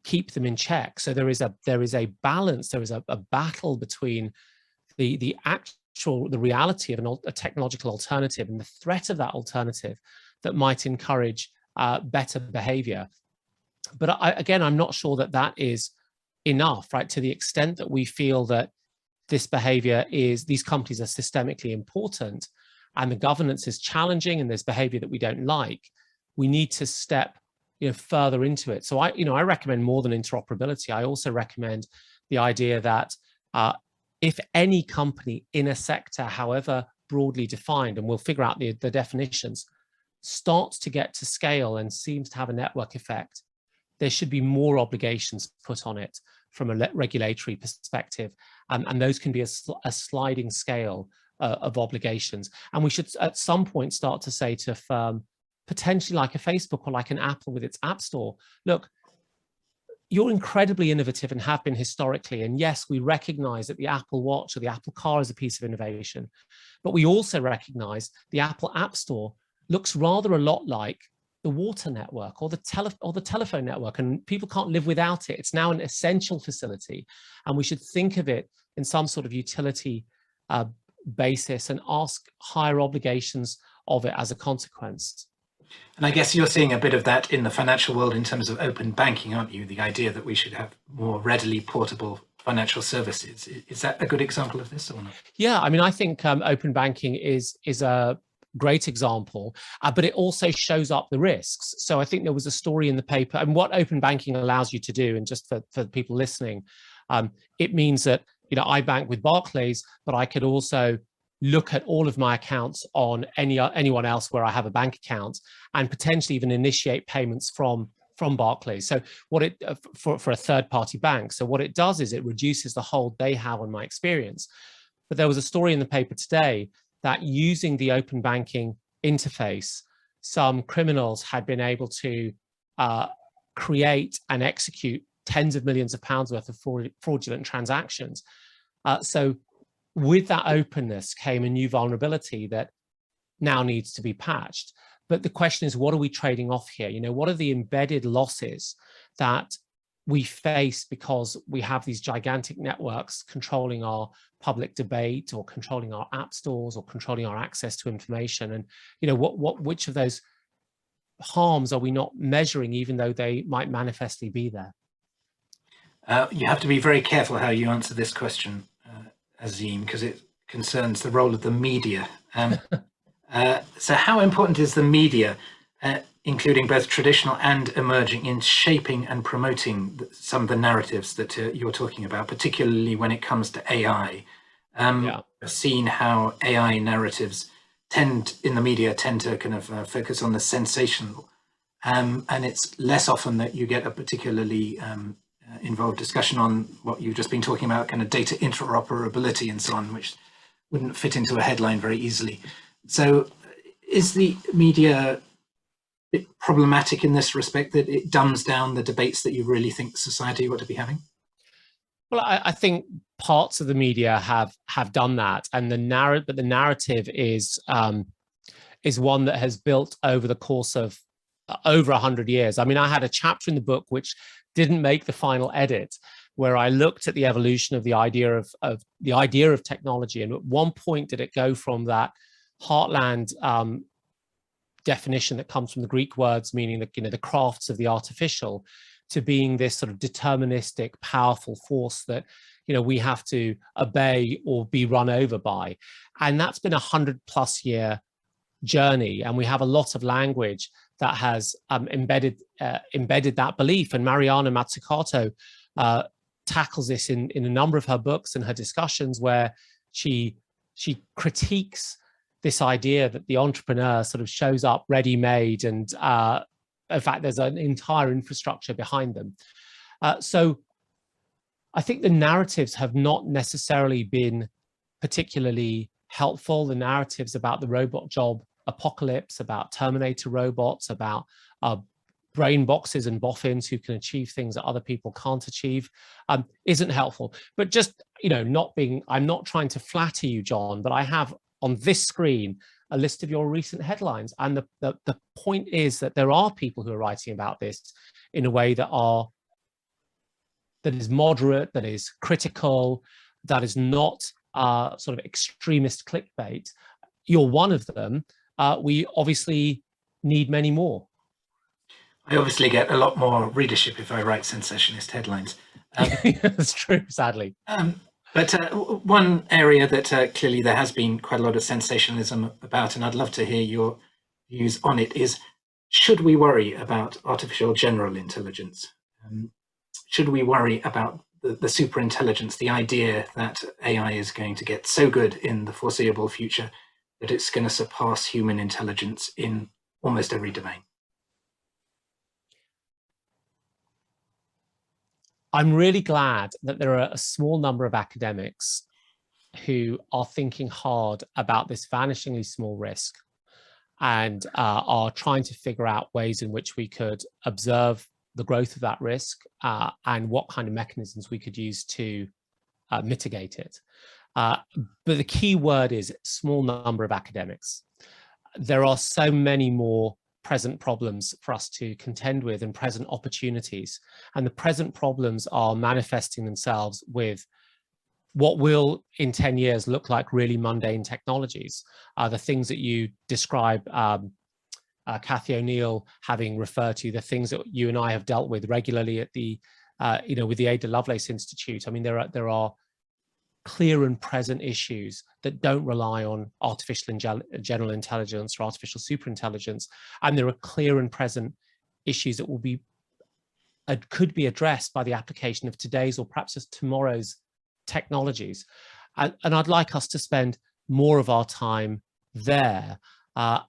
keep them in check. So there is a balance, there is a battle between the reality of a technological alternative and the threat of that alternative that might encourage better behavior. But again, I'm not sure that that is enough, right? To the extent that we feel that this behavior these companies are systemically important and the governance is challenging and there's behavior that we don't like, we need to step further into it. So I recommend more than interoperability. I also recommend the idea that if any company in a sector, however broadly defined, and we'll figure out the definitions, starts to get to scale and seems to have a network effect, there should be more obligations put on it from a regulatory perspective. And those can be a sliding scale of obligations. And we should at some point start to say to a firm, potentially like a Facebook or like an Apple with its App Store, look, you're incredibly innovative and have been historically. And yes, we recognize that the Apple Watch or the Apple Car is a piece of innovation, but we also recognize the Apple App Store looks rather a lot like the water network or the telephone network, and people can't live without it. It's now an essential facility, and we should think of it in some sort of utility basis and ask higher obligations of it as a consequence. And I guess you're seeing a bit of that in the financial world in terms of open banking, aren't you? The idea that we should have more readily portable financial services. Is that a good example of this or not? Yeah, I mean, I think open banking is a great example, but it also shows up the risks. So I think there was a story in the paper, and what open banking allows you to do, and just for people listening, it means that, you know, I bank with Barclays, but I could also look at all of my accounts on anyone else where I have a bank account, and potentially even initiate payments from Barclays. So what it for a third-party bank. So what it does is it reduces the hold they have on my experience. But there was a story in the paper today that using the open banking interface, some criminals had been able to create and execute tens of millions of pounds worth of fraudulent transactions. So with that openness came a new vulnerability that now needs to be patched. But the question is, what are we trading off here? You know, what are the embedded losses that we face because we have these gigantic networks controlling our public debate, or controlling our app stores, or controlling our access to information? And, you know, which of those harms are we not measuring, even though they might manifestly be there? You have to be very careful how you answer this question, Azeem, because it concerns the role of the media. So how important is the media, including both traditional and emerging, in shaping and promoting some of the narratives that you're talking about, particularly when it comes to AI? I've seen how AI narratives in the media tend to kind of focus on the sensational, and it's less often that you get a particularly involved discussion on what you've just been talking about, kind of data interoperability and so on, which wouldn't fit into a headline very easily. So is the media problematic in this respect, that it dumbs down the debates that you really think society ought to be having? Well, I think parts of the media have done that, and the narrative is one that has built over the course of over 100 years. I mean, I had a chapter in the book which didn't make the final edit, where I looked at the evolution of the idea of technology, and at one point did it go from that heartland definition that comes from the Greek words meaning that, you know, the crafts of the artificial, to being this sort of deterministic, powerful force that, you know, we have to obey or be run over by. And that's been 100+ year journey, and we have a lot of language that has embedded that belief. And Mariana Mazzucato tackles this in a number of her books and her discussions, where she critiques this idea that the entrepreneur sort of shows up ready-made, and in fact, there's an entire infrastructure behind them. So I think the narratives have not necessarily been particularly helpful. The narratives about the robot job apocalypse, about Terminator robots, about brain boxes and boffins who can achieve things that other people can't achieve, isn't helpful. But just, you know, I'm not trying to flatter you, John, but I have on this screen a list of your recent headlines. And the point is that there are people who are writing about this in a way that is moderate, that is critical, that is not sort of extremist clickbait. You're one of them. We obviously need many more. I obviously get a lot more readership if I write sensationalist headlines. That's true, sadly. But one area that clearly there has been quite a lot of sensationalism about, and I'd love to hear your views on it, is, should we worry about artificial general intelligence? Should we worry about the superintelligence, the idea that AI is going to get so good in the foreseeable future that it's going to surpass human intelligence in almost every domain? I'm really glad that there are a small number of academics who are thinking hard about this vanishingly small risk, and are trying to figure out ways in which we could observe the growth of that risk and what kind of mechanisms we could use to mitigate it. But the key word is small number of academics. There are so many more present problems for us to contend with and present opportunities. And the present problems are manifesting themselves with what will in 10 years look like really mundane technologies. The things that you describe, Cathy O'Neill having referred to, the things that you and I have dealt with regularly at the, with the Ada Lovelace Institute. I mean, there are clear and present issues that don't rely on artificial general intelligence or artificial superintelligence, and there are clear and present issues that will be could be addressed by the application of today's or perhaps tomorrow's technologies. And I'd like us to spend more of our time there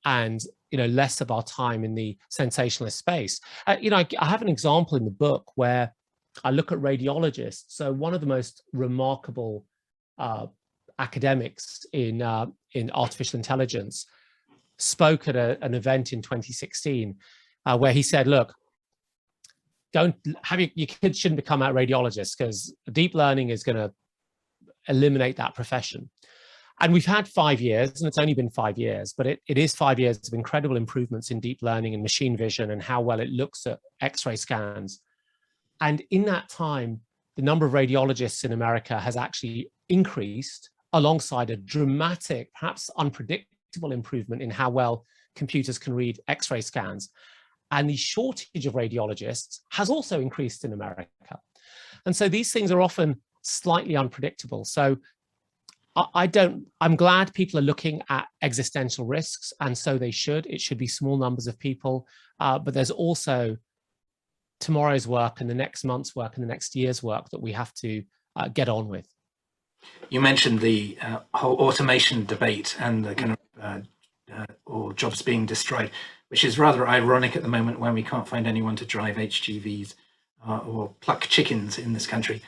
and less of our time in the sensationalist space. I have an example in the book where I look at radiologists. So one of the most remarkable academics in artificial intelligence spoke at an event in 2016 where he said, look, don't have your kids shouldn't become radiologists because deep learning is going to eliminate that profession. And we've had 5 years, and it's only been 5 years, but it is 5 years of incredible improvements in deep learning and machine vision and how well it looks at X-ray scans. And in that time, the number of radiologists in America has actually increased alongside a dramatic, perhaps unpredictable improvement in how well computers can read X-ray scans. And the shortage of radiologists has also increased in America. And so these things are often slightly unpredictable. So I'm glad people are looking at existential risks, and so they should. It should be small numbers of people, but there's also tomorrow's work and the next month's work and the next year's work that we have to get on with. You mentioned the whole automation debate and the kind of or jobs being destroyed, which is rather ironic at the moment when we can't find anyone to drive HGVs or pluck chickens in this country.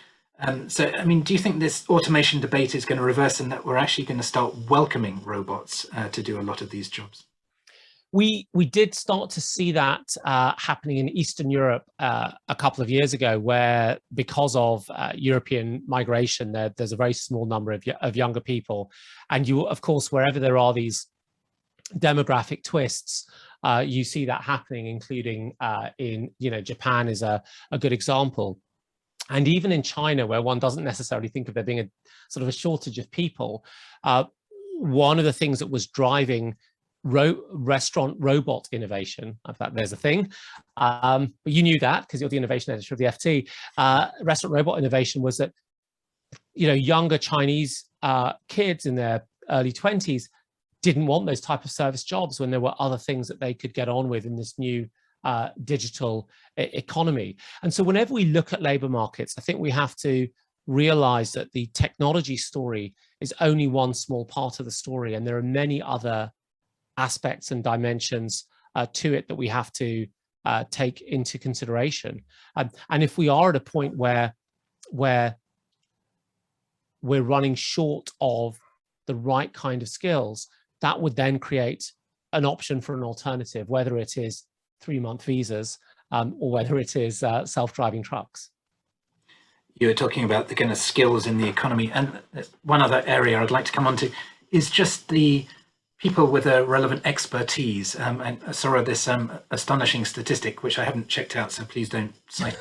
So, I mean, do you think this automation debate is going to reverse and that we're actually going to start welcoming robots to do a lot of these jobs? We did start to see that happening in Eastern Europe a couple of years ago, where because of European migration, there's a very small number of younger people. And you, of course, wherever there are these demographic twists, you see that happening, including in, Japan is a good example. And even in China, where one doesn't necessarily think of there being a sort of a shortage of people, one of the things that was driving restaurant robot innovation, in fact, there's a thing, but you knew that because you're the innovation editor of the FT, restaurant robot innovation was that, younger Chinese kids in their early 20s didn't want those type of service jobs when there were other things that they could get on with in this new digital economy. And so whenever we look at labor markets, I think we have to realize that the technology story is only one small part of the story, and there are many other aspects and dimensions to it that we have to take into consideration. And if we are at a point where we're running short of the right kind of skills, that would then create an option for an alternative, whether it is 3-month visas or whether it is self-driving trucks. You were talking about the kind of skills in the economy, and one other area I'd like to come on to is just the people with a relevant expertise. And I saw this astonishing statistic, which I haven't checked out, so please don't cite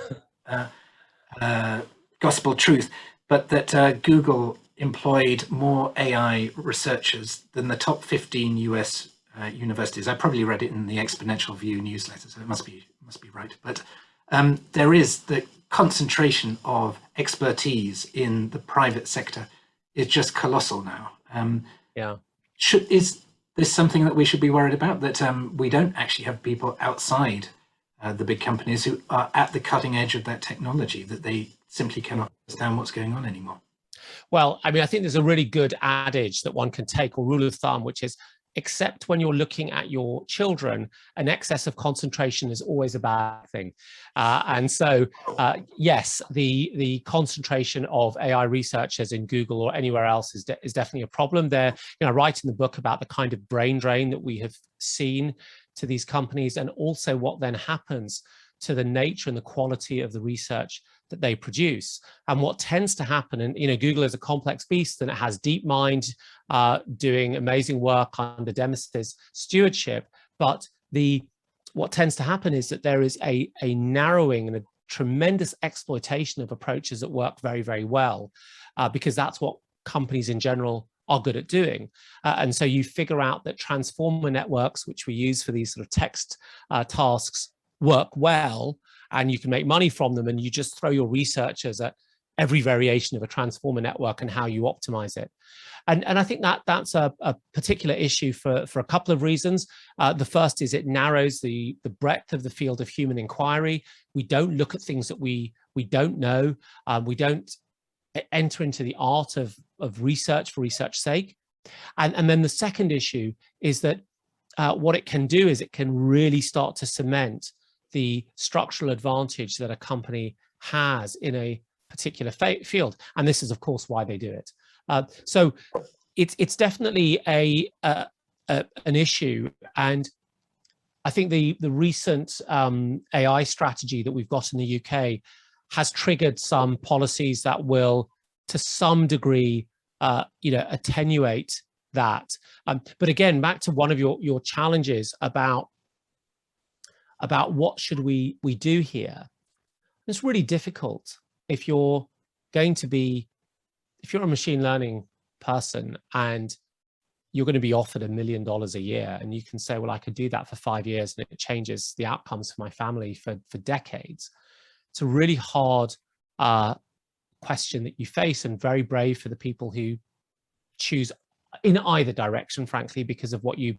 gospel truth, but that Google employed more AI researchers than the top 15 US universities. I probably read it in the Exponential View newsletter, so it must be right. But there is the concentration of expertise in the private sector is just colossal now. Yeah. Is this something that we should be worried about, that we don't actually have people outside the big companies who are at the cutting edge of that technology, that they simply cannot understand what's going on anymore? Well, I mean, I think there's a really good adage that one can take, or rule of thumb, which is, except when you're looking at your children, an excess of concentration is always a bad thing. And so, yes, the concentration of AI researchers in Google or anywhere else is definitely a problem. There, I write in the book about the kind of brain drain that we have seen to these companies, and also what then happens to the nature and the quality of the research that they produce. And what tends to happen, and Google is a complex beast, and it has DeepMind doing amazing work under Demis's stewardship, but what tends to happen is that there is a narrowing and a tremendous exploitation of approaches that work very, very well, because that's what companies in general are good at doing. And so you figure out that transformer networks, which we use for these sort of text tasks, work well, and you can make money from them, and you just throw your researchers at every variation of a transformer network and how you optimize it. And I think that's a particular issue for a couple of reasons. The first is it narrows the breadth of the field of human inquiry. We don't look at things that we don't know. We don't enter into the art of research for research's sake. And then the second issue is that what it can do is it can really start to cement the structural advantage that a company has in a particular field. And this is, of course, why they do it. So it's definitely an issue. And I think the recent AI strategy that we've got in the UK has triggered some policies that will, to some degree, attenuate that. But again, back to one of your challenges about what should we do here. It's really difficult if you're a machine learning person and you're going to be offered $1 million a year, and you can say, well, I could do that for 5 years and it changes the outcomes for my family for decades. It's a really hard question that you face, and very brave for the people who choose in either direction, frankly, because of what you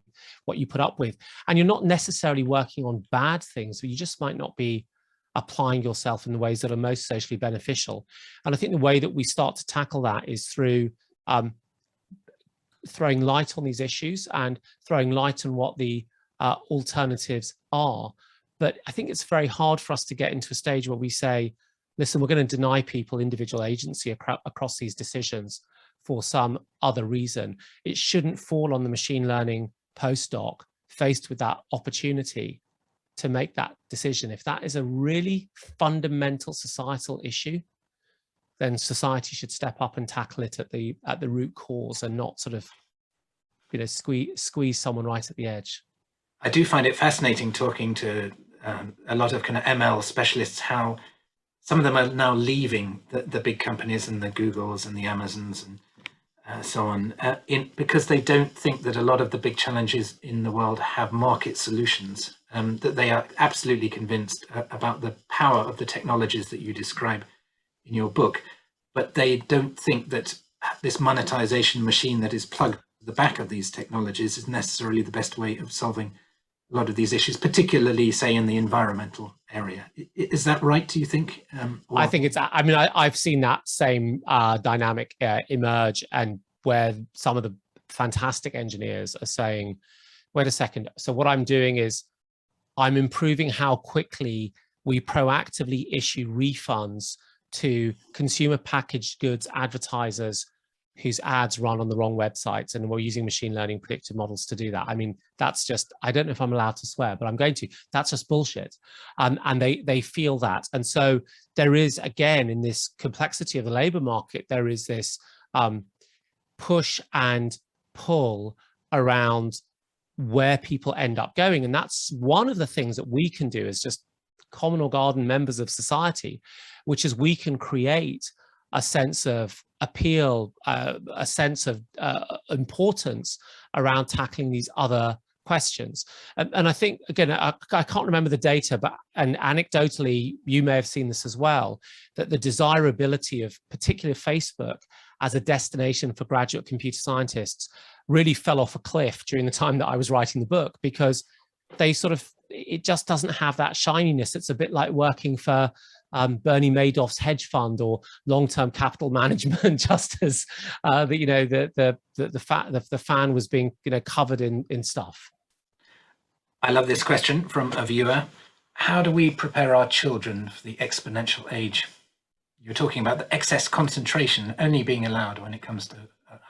put up with. And you're not necessarily working on bad things, but you just might not be applying yourself in the ways that are most socially beneficial. And I think the way that we start to tackle that is through throwing light on these issues and throwing light on what the alternatives are. But I think it's very hard for us to get into a stage where we say, listen, we're going to deny people individual agency across these decisions for some other reason. It shouldn't fall on the machine learning postdoc faced with that opportunity to make that decision. If that is a really fundamental societal issue, then society should step up and tackle it at the root cause, and not sort of, squeeze someone right at the edge. I do find it fascinating talking to a lot of kind of ML specialists, how some of them are now leaving the big companies and the Googles and the Amazons and so on, because they don't think that a lot of the big challenges in the world have market solutions, that they are absolutely convinced about the power of the technologies that you describe in your book, but they don't think that this monetization machine that is plugged to the back of these technologies is necessarily the best way of solving a lot of these issues, particularly, say, in the environmental area. Is that right, do you think? I think I've seen that same dynamic emerge, and where some of the fantastic engineers are saying, wait a second, so what I'm doing is I'm improving how quickly we proactively issue refunds to consumer packaged goods advertisers whose ads run on the wrong websites, and we're using machine learning predictive models to do that. I mean, that's just, I don't know if I'm allowed to swear, but I'm going to. That's just bullshit. And they feel that. And so there is, again, in this complexity of the labor market, there is this push and pull around where people end up going. And that's one of the things that we can do as just common or garden members of society, which is we can create a sense of appeal, a sense of importance around tackling these other questions. And I think, again, I can't remember the data, but and anecdotally, you may have seen this as well, that the desirability of particularly Facebook as a destination for graduate computer scientists really fell off a cliff during the time that I was writing the book, because they sort of, it just doesn't have that shininess. It's a bit like working for Bernie Madoff's hedge fund or long-term capital management, just as the fan was being covered in stuff. I love this question from a viewer. How do we prepare our children for the exponential age? You're talking about the excess concentration only being allowed when it comes to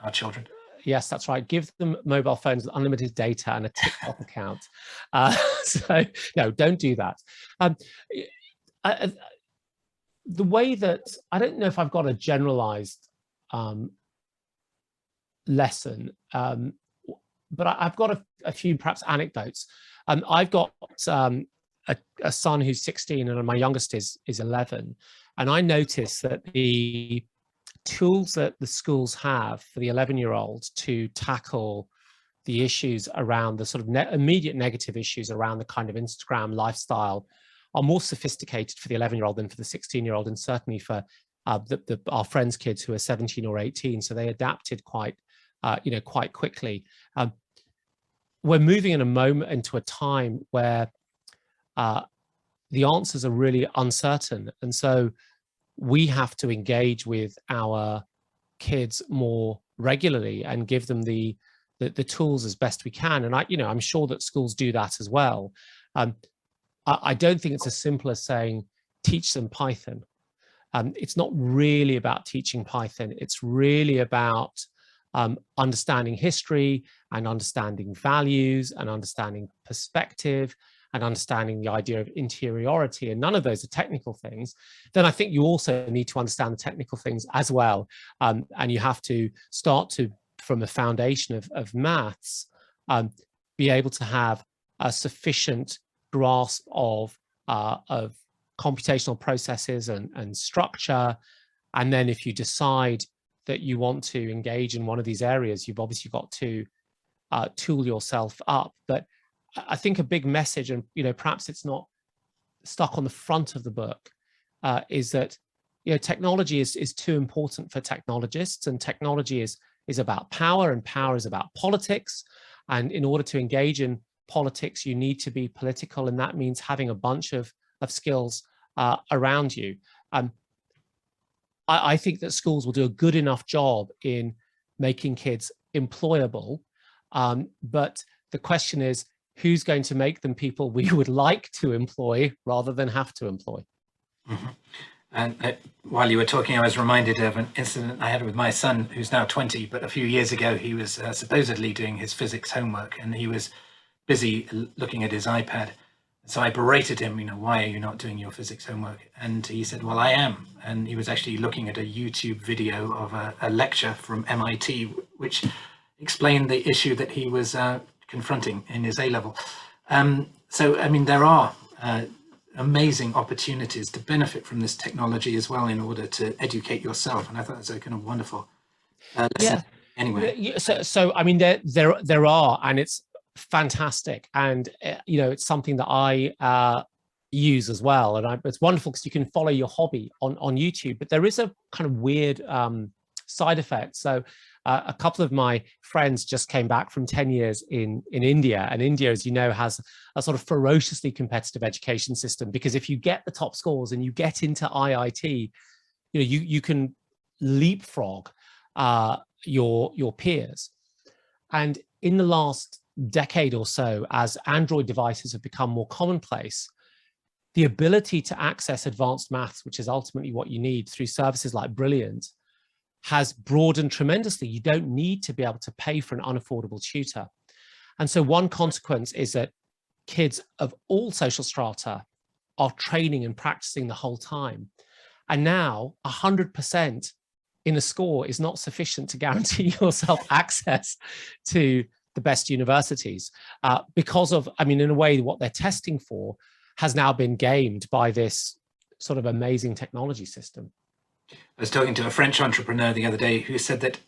our children. Yes, that's right. Give them mobile phones with unlimited data and a TikTok account. So no, don't do that. The way that, I don't know if I've got a generalized lesson, but I've got a few perhaps anecdotes. I've got a son who's 16 and my youngest is 11. And I noticed that the tools that the schools have for the 11-year-old to tackle the issues around the sort of immediate negative issues around the kind of Instagram lifestyle are more sophisticated for the 11-year-old than for the 16-year-old, and certainly for our friends' kids who are 17 or 18. So they adapted quite quickly. We're moving into a time where the answers are really uncertain, and so we have to engage with our kids more regularly and give them the tools as best we can. And I'm sure that schools do that as well. I don't think it's as simple as saying teach them Python. It's not really about teaching Python. It's really about understanding history and understanding values and understanding perspective and understanding the idea of interiority, and none of those are technical things. Then I think you also need to understand the technical things as well. And you have to start from a foundation of maths, be able to have a sufficient grasp of computational processes and structure. And then if you decide that you want to engage in one of these areas, you've obviously got to tool yourself up. But I think a big message, and perhaps it's not stuck on the front of the book, is that technology is too important for technologists, and technology is about power, and power is about politics. And in order to engage in politics, you need to be political, and that means having a bunch of skills around you. I think that schools will do a good enough job in making kids employable, but the question is, who's going to make them people we would like to employ rather than have to employ? Mm-hmm. And while you were talking, I was reminded of an incident I had with my son, who's now 20, but a few years ago, he was supposedly doing his physics homework, and he was busy looking at his iPad. So I berated him, why are you not doing your physics homework? And he said, well, I am. And he was actually looking at a YouTube video of a lecture from MIT, which explained the issue that he was confronting in his A-level. So, there are amazing opportunities to benefit from this technology as well in order to educate yourself. And I thought that's a kind of wonderful lesson. Yeah. Anyway. So there are, and it's fantastic. And, it's something that I use as well. And it's wonderful because you can follow your hobby on YouTube, but there is a kind of weird side effect. So a couple of my friends just came back from 10 years in India, and India, as you know, has a sort of ferociously competitive education system, because if you get the top scores and you get into IIT, you can leapfrog your peers. And in the last decade or so, as Android devices have become more commonplace, the ability to access advanced maths, which is ultimately what you need through services like Brilliant, has broadened tremendously. You don't need to be able to pay for an unaffordable tutor. And so one consequence is that kids of all social strata are training and practicing the whole time. And now 100% in a score is not sufficient to guarantee yourself access to the best universities, because of, in a way, what they're testing for has now been gamed by this sort of amazing technology system. I was talking to a French entrepreneur the other day who said that,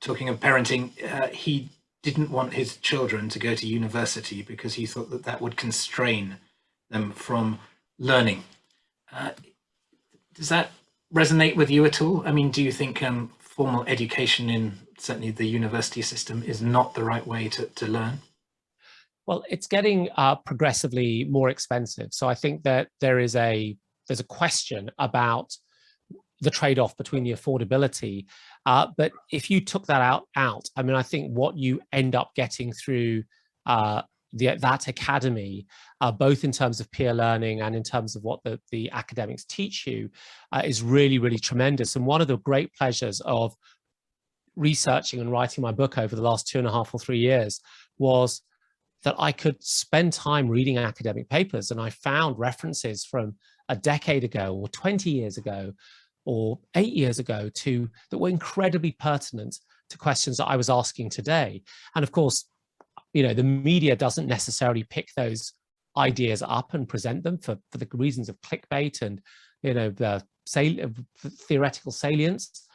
talking of parenting, he didn't want his children to go to university because he thought that would constrain them from learning. Does that resonate with you at all? Do you think formal education in certainly the university system is not the right way to learn? Well, it's getting progressively more expensive. So I think that there's a question about the trade-off between the affordability. But if you took that out, I think what you end up getting through that academy, both in terms of peer learning and in terms of what the academics teach you, is really, really tremendous. And one of the great pleasures of researching and writing my book over the last 2.5 or 3 years was that I could spend time reading academic papers, and I found references from a decade ago or 20 years ago or 8 years ago that were incredibly pertinent to questions that I was asking today. And of course, the media doesn't necessarily pick those ideas up and present them for the reasons of clickbait and the theoretical salience.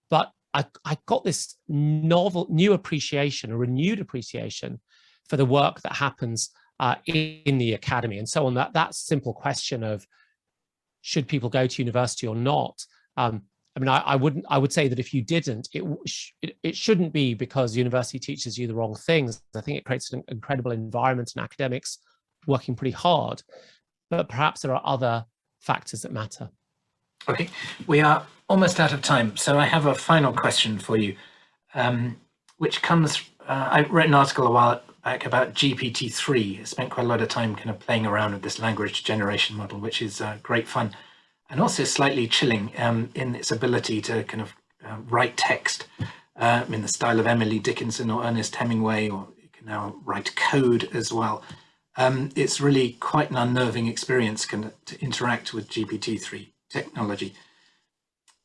But I got this new appreciation, a renewed appreciation for the work that happens in the academy. And so on that simple question of should people go to university or not? I would say that if you didn't, it shouldn't be because university teaches you the wrong things. I think it creates an incredible environment in academics working pretty hard, but perhaps there are other factors that matter. Okay, we are almost out of time. So I have a final question for you, which comes, I wrote an article a while back about GPT-3. I spent quite a lot of time kind of playing around with this language generation model, which is great fun and also slightly chilling in its ability to kind of write text in the style of Emily Dickinson or Ernest Hemingway, or you can now write code as well. It's really quite an unnerving experience to interact with GPT-3 technology.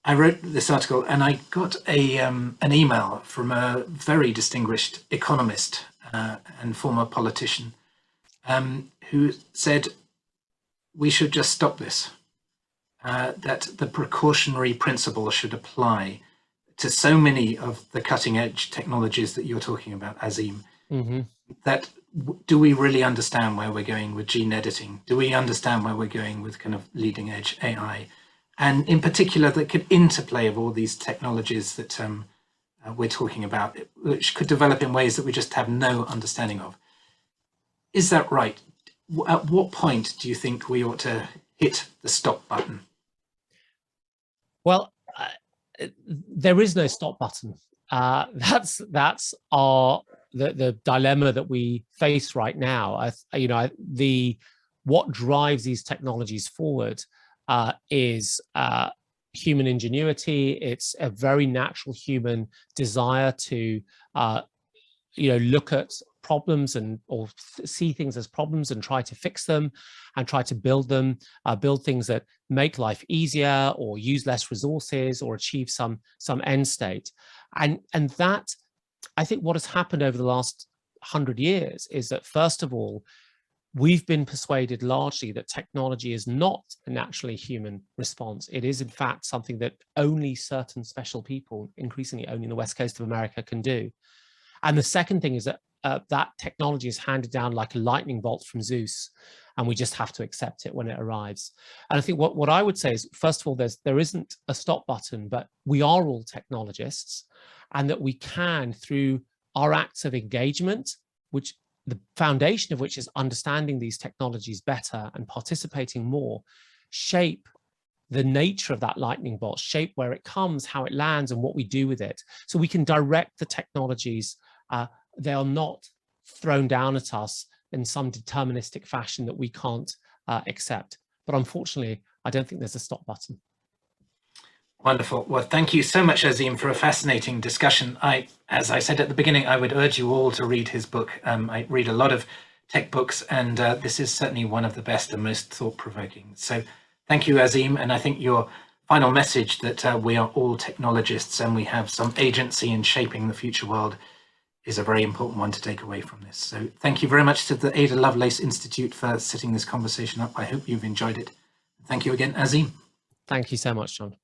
I wrote this article and I got an email from a very distinguished economist and former politician who said we should just stop this, that the precautionary principle should apply to so many of the cutting edge technologies that you're talking about, Azeem. Mm-hmm. That do we really understand where we're going with gene editing? Do we understand where we're going with kind of leading edge AI? And in particular, the interplay of all these technologies that we're talking about, which could develop in ways that we just have no understanding of. Is that right? At what point do you think we ought to hit the stop button? Well, there is no stop button. That's the dilemma that we face right now. What drives these technologies forward is human ingenuity. It's a very natural human desire to look at problems or see things as problems and try to fix them and try to build things that make life easier or use less resources or achieve some end state. And that, I think what has happened over the last 100 years is that, first of all, we've been persuaded largely that technology is not a naturally human response. It is, in fact, something that only certain special people, increasingly only in the West Coast of America, can do. And the second thing is that that technology is handed down like a lightning bolt from Zeus, and we just have to accept it when it arrives. And I think what I would say is, first of all, there isn't a stop button, but we are all technologists, and that we can, through our acts of engagement, which the foundation of which is understanding these technologies better and participating more, shape the nature of that lightning bolt, shape where it comes, how it lands, and what we do with it. So we can direct the technologies. They are not thrown down at us in some deterministic fashion that we can't accept. But unfortunately, I don't think there's a stop button. Wonderful. Well, thank you so much, Azeem, for a fascinating discussion. As I said at the beginning, I would urge you all to read his book. I read a lot of tech books, and this is certainly one of the best and most thought-provoking. So thank you, Azeem. And I think your final message that we are all technologists and we have some agency in shaping the future world is a very important one to take away from this. So thank you very much to the Ada Lovelace Institute for setting this conversation up. I hope you've enjoyed it. Thank you again, Azeem. Thank you so much, John.